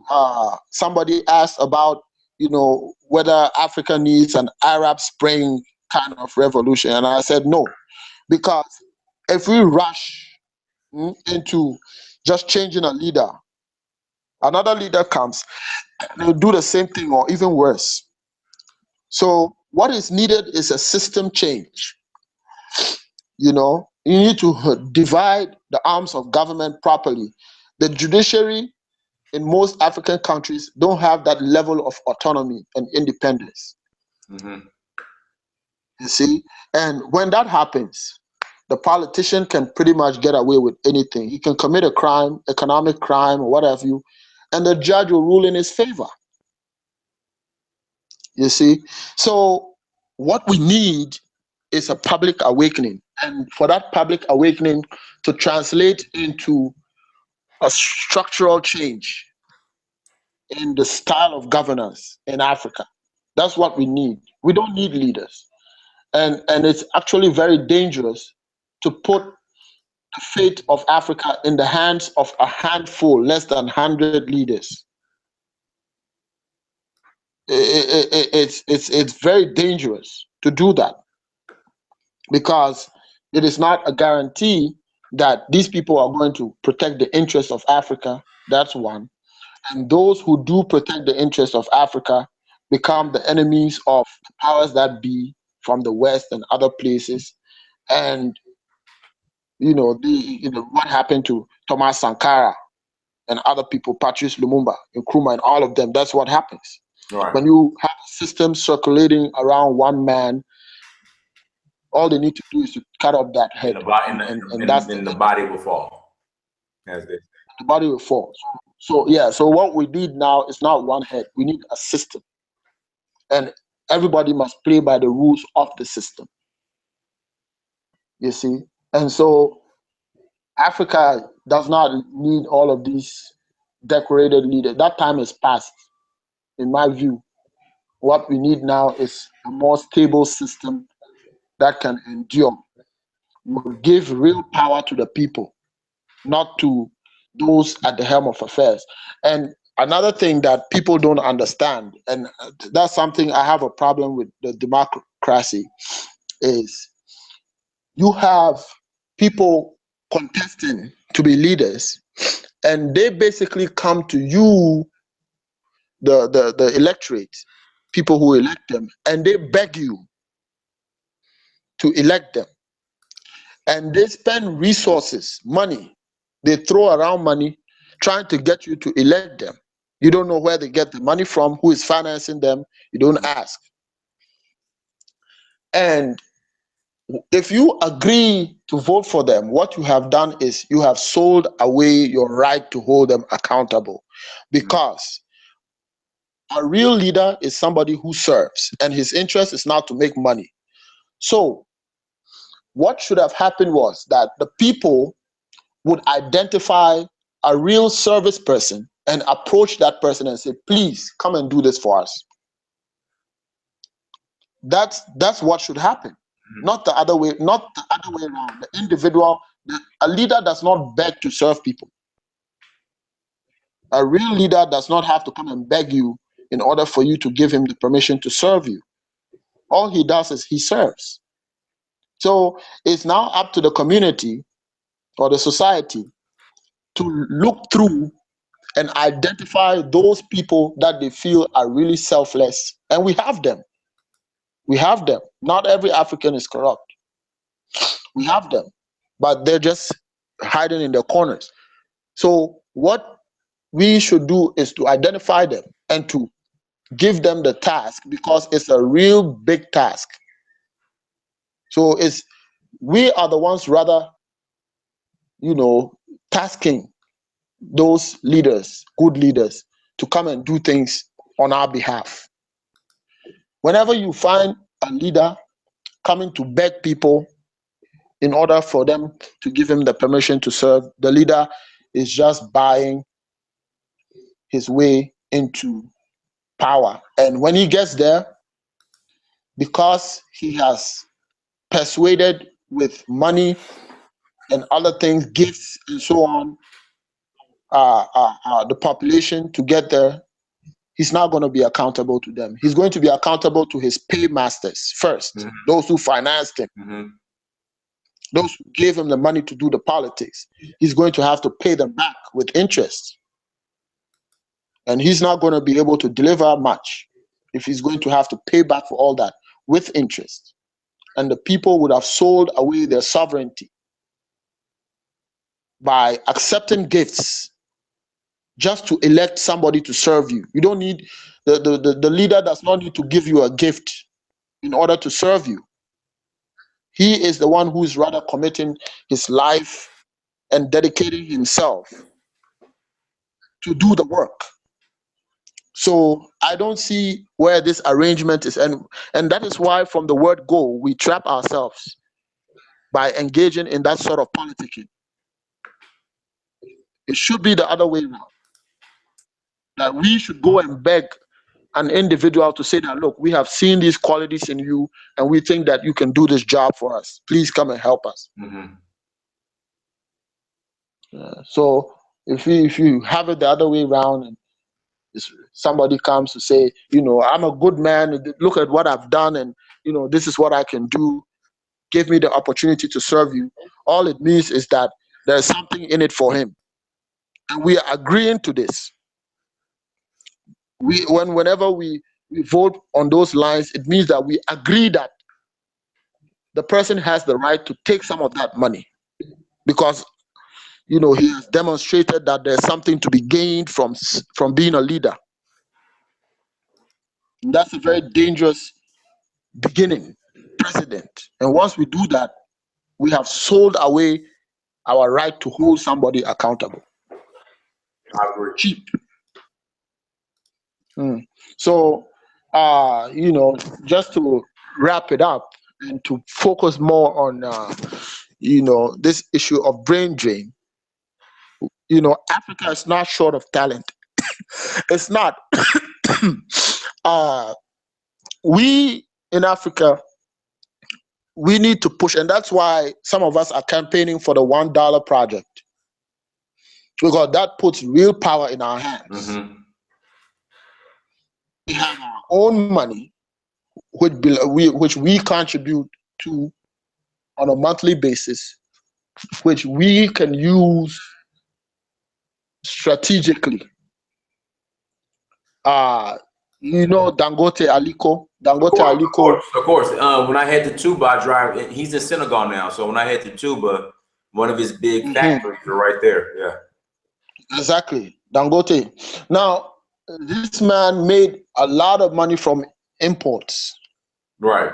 somebody asked about, whether Africa needs an Arab Spring kind of revolution. And I said no, because if we rush into just changing a leader, another leader comes, they'll do the same thing or even worse. So what is needed is a system change. You need to divide the arms of government properly. The judiciary in most African countries don't have that level of autonomy and independence. Mm-hmm. You see? And when that happens, the politician can pretty much get away with anything. He can commit a crime, economic crime, or what have you, and the judge will rule in his favor. You see? So what we need is a public awakening. And for that public awakening to translate into a structural change in the style of governance in Africa. That's what we need. We don't need leaders. And it's actually very dangerous to put the fate of Africa in the hands of a handful, less than 100 leaders. It's very dangerous to do that, because it is not a guarantee that these people are going to protect the interests of Africa. That's one. And those who do protect the interests of Africa become the enemies of the powers that be from the West and other places. And what happened to Thomas Sankara and other people, Patrice Lumumba, Nkrumah, and all of them. That's what happens. Right. When you have a system circulating around one man, all they need to do is to cut off that head, and the body will fall. That's it. The body will fall. So what we need now is not one head. We need a system, and everybody must play by the rules of the system. You see, and so Africa does not need all of these decorated leaders. That time is past, in my view. What we need now is a more stable system that can endure, will give real power to the people, not to those at the helm of affairs. And another thing that people don't understand, and that's something I have a problem with the democracy, is you have people contesting to be leaders, and they basically come to you, the electorate, people who elect them, and they beg you to elect them. And they spend resources, money, they throw around money trying to get you to elect them. You don't know where they get the money from, who is financing them, you don't ask. And if you agree to vote for them, what you have done is you have sold away your right to hold them accountable. Because a real leader is somebody who serves, and his interest is not to make money. So what should have happened was that the people would identify a real service person and approach that person and say, please come and do this for us. That's what should happen. Not the other way, not the other way around. The individual, a leader does not beg to serve people. A real leader does not have to come and beg you in order for you to give him the permission to serve you. All he does is he serves. So it's now up to the community or the society to look through and identify those people that they feel are really selfless. And we have them. We have them. Not every African is corrupt. We have them, but they're just hiding in their corners. So what we should do is to identify them and to give them the task, because it's a real big task. So it's we are the ones rather, tasking those leaders, good leaders, to come and do things on our behalf. Whenever you find a leader coming to beg people in order for them to give him the permission to serve, the leader is just buying his way into power. And when he gets there, because he has persuaded with money and other things, gifts and so on, the population to get there, he's not going to be accountable to them. He's going to be accountable to his paymasters first, those who financed him, those who gave him the money to do the politics. He's going to have to pay them back with interest. And he's not going to be able to deliver much if he's going to have to pay back for all that with interest. And the people would have sold away their sovereignty by accepting gifts just to elect somebody to serve you. You don't need, the leader does not need to give you a gift in order to serve you. He is the one who is rather committing his life and dedicating himself to do the work. So I don't see where this arrangement is, and that is why from the word go, we trap ourselves by engaging in that sort of politicking. It should be the other way around. That we should go and beg an individual to say that, look, we have seen these qualities in you, and we think that you can do this job for us. Please come and help us. So if you have it the other way around, and somebody comes to say, I'm a good man, look at what I've done, and this is what I can do, give me the opportunity to serve you, all it means is that there's something in it for him, and we are agreeing to this. Whenever we vote on those lines, it means that we agree that the person has the right to take some of that money, because he has demonstrated that there's something to be gained from being a leader. And that's a very dangerous beginning precedent. And once we do that, we have sold away our right to hold somebody accountable. I agree. Cheap. So, just to wrap it up and to focus more on, this issue of brain drain. Africa is not short of talent. It's not. we in Africa, we need to push, and that's why some of us are campaigning for the $1 project, because that puts real power in our hands. Mm-hmm. We have our own money, which we contribute to on a monthly basis, which we can use strategically. Dangote Aliko. Of course. When I head to Tuba, I drive. He's in Senegal now, so when I head to Tuba, one of his big factories are right there. Yeah. Exactly, Dangote. Now, this man made a lot of money from imports. Right.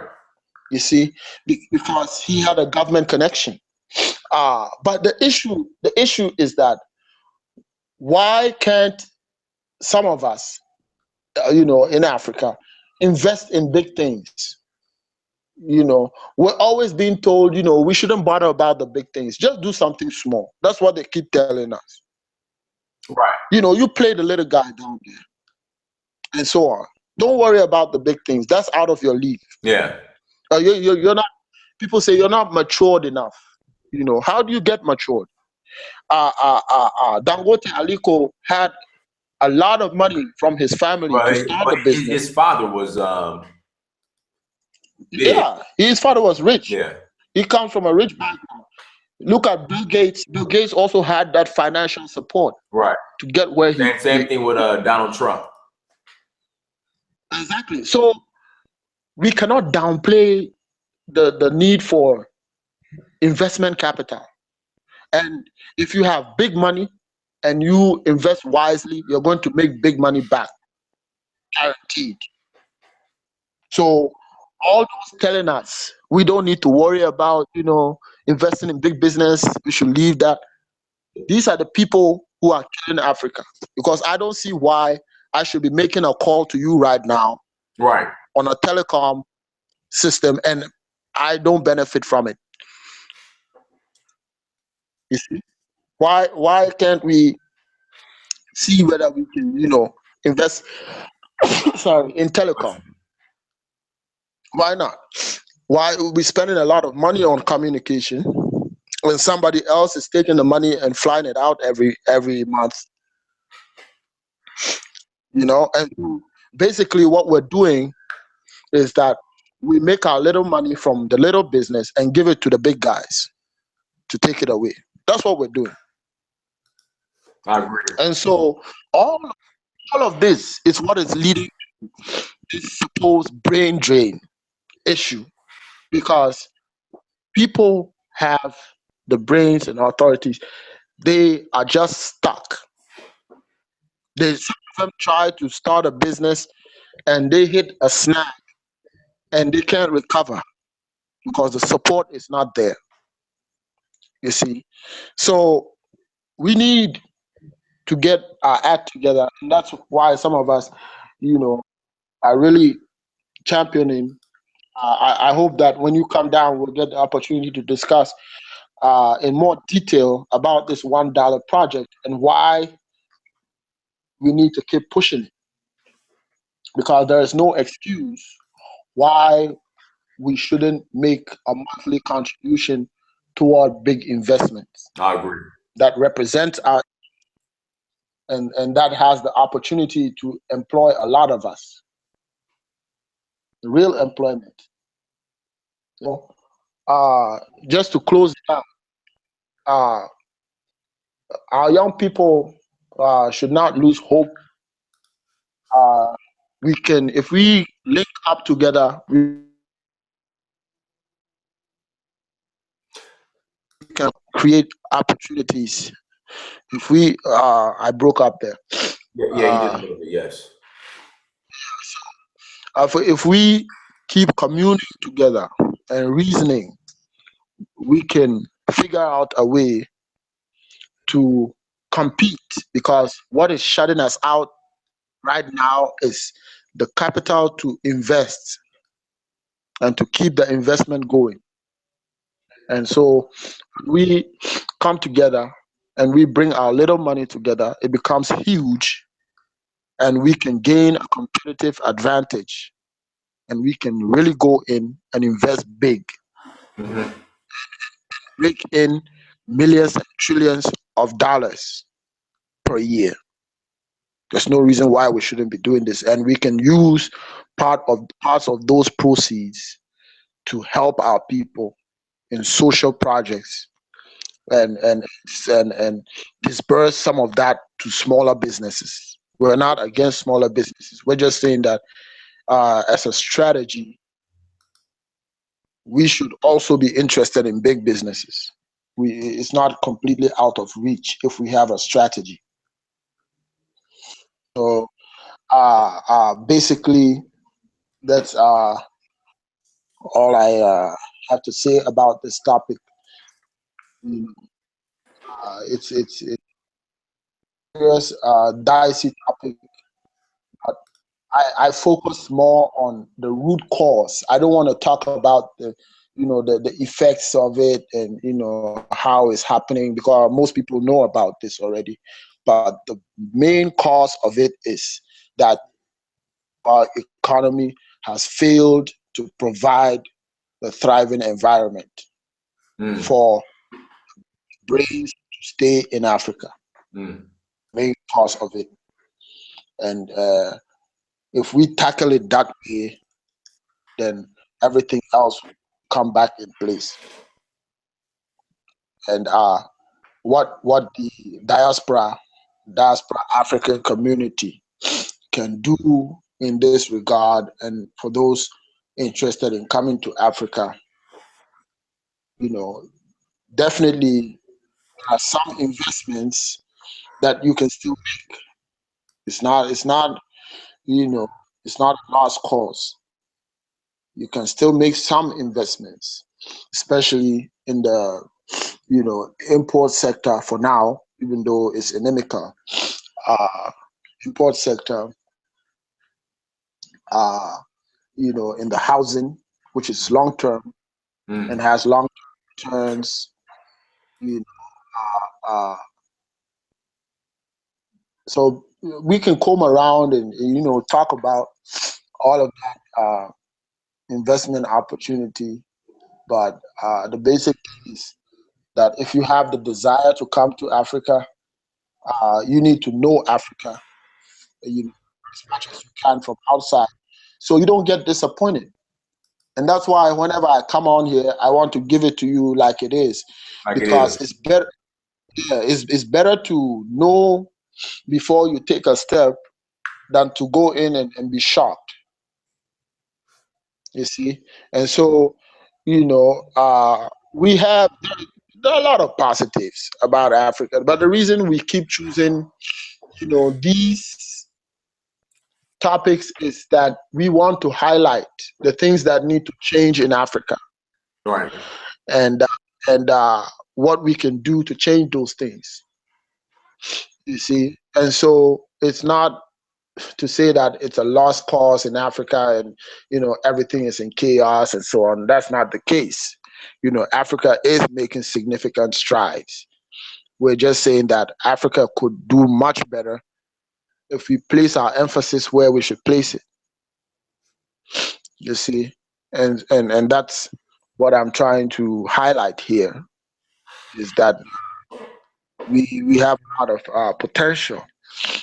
You see, because he had a government connection. But the issue is that why can't some of us, in Africa, invest in big things? We're always being told, we shouldn't bother about the big things. Just do something small. That's what they keep telling us. Right. You play the little guy down there, and so on. Don't worry about the big things. That's out of your league. Yeah. You're not. People say you're not matured enough. How do you get matured? Dangote Aliko had a lot of money from his family to start the business. His father was big. Yeah, his father was rich. Yeah. He comes from a rich background. Look at Bill Gates. Bill Gates also had that financial support, right, to get where same thing with Donald Trump. Exactly. So we cannot downplay the need for investment capital. And if you have big money and you invest wisely, you're going to make big money back, guaranteed. So all those telling us we don't need to worry about, investing in big business, we should leave that. These are the people who are killing Africa, because I don't see why I should be making a call to you right now, right, on a telecom system, and I don't benefit from it. You see, why can't we see whether we can, invest sorry, in telecom? Why not? Why we spending a lot of money on communication when somebody else is taking the money and flying it out every month? And basically what we're doing is that we make our little money from the little business and give it to the big guys to take it away. That's what we're doing. I agree. And so all of this is what is leading to this supposed brain drain issue, because people have the brains and authorities. They are just stuck. Some of them try to start a business and they hit a snag and they can't recover because the support is not there. You see, so we need to get our act together, and that's why some of us, are really championing. I hope that when you come down, we'll get the opportunity to discuss in more detail about this $1 project and why we need to keep pushing it, because there is no excuse why we shouldn't make a monthly contribution toward big investments I agree. that represent our, and that has the opportunity to employ a lot of us, real employment. Just to close it down, uh, our young people should not lose hope. We can, if we link up together, we can create opportunities. If we, I broke up there. Yeah, you did a little bit, yes. If we keep communing together and reasoning, we can figure out a way to compete, because what is shutting us out right now is the capital to invest and to keep the investment going. And so we come together and we bring our little money together, it becomes huge, and we can gain a competitive advantage and we can really go in and invest big, Mm-hmm. rake in millions and trillions of dollars per year. There's no reason why we shouldn't be doing this, and we can use parts of those proceeds to help our people in social projects and and disperse some of that to smaller businesses. We're not against smaller businesses. We're just saying that as a strategy, we should also be interested in big businesses. It's not completely out of reach if we have a strategy. So basically, that's all I have to say about this topic. Mm, it's serious, dicey topic. But I focus more on the root cause. I don't want to talk about the effects of it and how it's happening, because most people know about this already. But the main cause of it is that our economy has failed to provide a thriving environment Mm. for brains to stay in Africa. Mm. Main cause of it, and if we tackle it that way, then everything else will come back in place. And what the diaspora African community can do in this regard, and for those interested in coming to Africa, you know, definitely there are some investments that you can still make. It's not you know it's not a lost cause. You can still make some investments, especially in the import sector for now, even though it's inimical. Uh, Import sector, uh, in the housing, which is long term and Mm. has long term returns. You uh, so we can comb around and talk about all of that investment opportunity. But the basic is that if you have the desire to come to Africa, you need to know Africa, as much as you can from outside, so you don't get disappointed. And that's why whenever I come on here, I want to give it to you like it is, Like it because is. it's better. Yeah, it's better to know before you take a step than to go in and be shocked. You see, and so we have there are a lot of positives about Africa, but the reason we keep choosing these topics is that we want to highlight the things that need to change in Africa, Right. and what we can do to change those things. You see, and so it's not to say that it's a lost cause in Africa and everything is in chaos and so on. That's not the case. Africa is making significant strides. We're just saying that Africa could do much better if we place our emphasis where we should place it. You see, and that's what I'm trying to highlight here, is that we have a lot of potential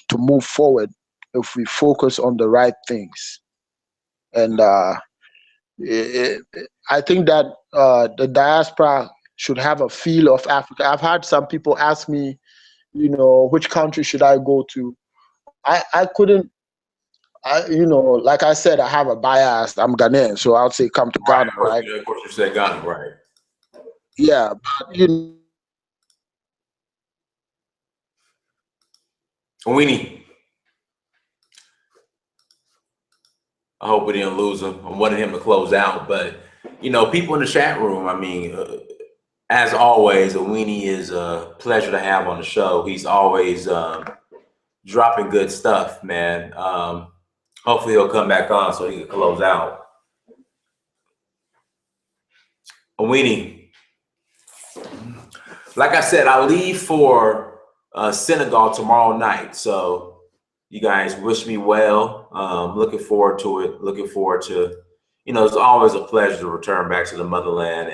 to move forward if we focus on the right things. And I think that the diaspora should have a feel of Africa. I've had some people ask me, which country should I go to? I couldn't. Like I said, I have a bias. I'm Ghanaian, so I would say come to Right. Ghana, right? Of course you said Ghana. Right. Yeah, but Awini, I hope we didn't lose him. I wanted him to close out, but people in the chat room. I mean, as always, Awini is a pleasure to have on the show. He's always dropping good stuff, man. Hopefully he'll come back on so he can close out. Awini, like I said, I leave for Senegal tomorrow night. So you guys wish me well. Looking forward to it. Looking forward to it's always a pleasure to return back to the motherland.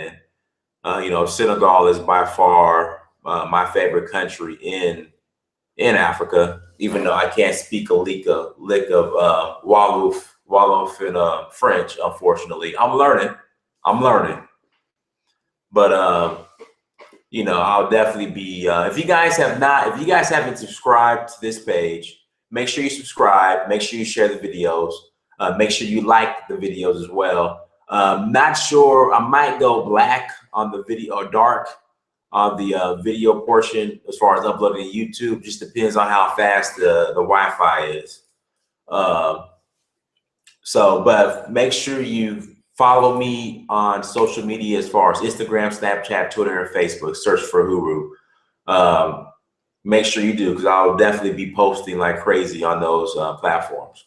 And Senegal is by far my favorite country in Africa, even though I can't speak a lick of Wolof and French. Unfortunately, I'm learning. I'm learning, but I'll definitely be. If you guys haven't subscribed to this page, make sure you subscribe. Make sure you share the videos. Make sure you like the videos as well. Not sure. I might go black on the video or dark on the video portion as far as uploading to YouTube. Just depends on how fast the Wi-Fi is. But make sure you follow me on social media as far as Instagram, Snapchat, Twitter, and Facebook. Search for Huru. Make sure you do, because I'll definitely be posting like crazy on those platforms.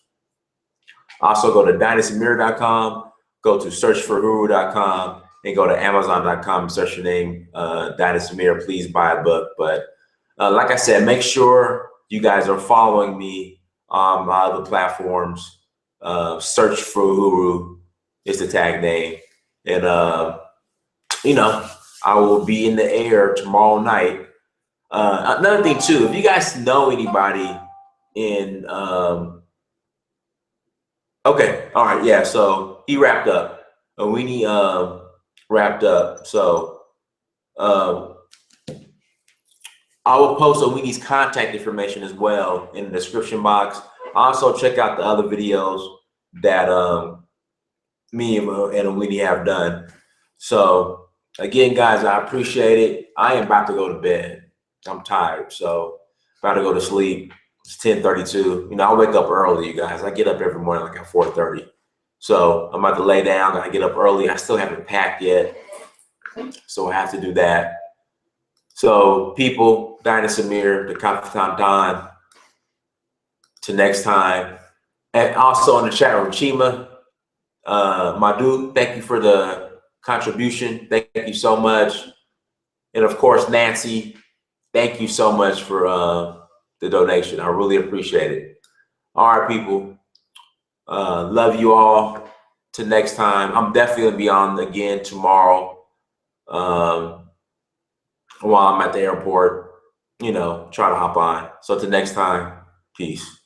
Also, go to dynastymirror.com, go to searchforhuru.com, and go to amazon.com and search your name, Dynasty Mirror. Please buy a book. But like I said, make sure you guys are following me on my other platforms. Search for Huru is the tag name. And, I will be in the air tomorrow night. Another thing, too, if you guys know anybody in okay, all right, yeah. So he wrapped up. Awini wrapped up. So I will post Awini's contact information as well in the description box. Also, check out the other videos that me and Awini have done. So again, guys, I appreciate it. I am about to go to bed. I'm tired, so about to go to sleep. It's 10:32. I wake up early, you guys. I get up every morning like at 4:30. So I'm about to lay down. I get up early. I still haven't packed yet, so I have to do that. So people, Dynasty Mirror, the Kapitan Don. Till next time. And also in the chat room, Chima, Madhu, thank you for the contribution. Thank you so much. And of course, Nancy, thank you so much for the donation. I really appreciate it. All right, people. Love you all. Till next time. I'm definitely going to be on again tomorrow while I'm at the airport. Try to hop on. So till next time, peace.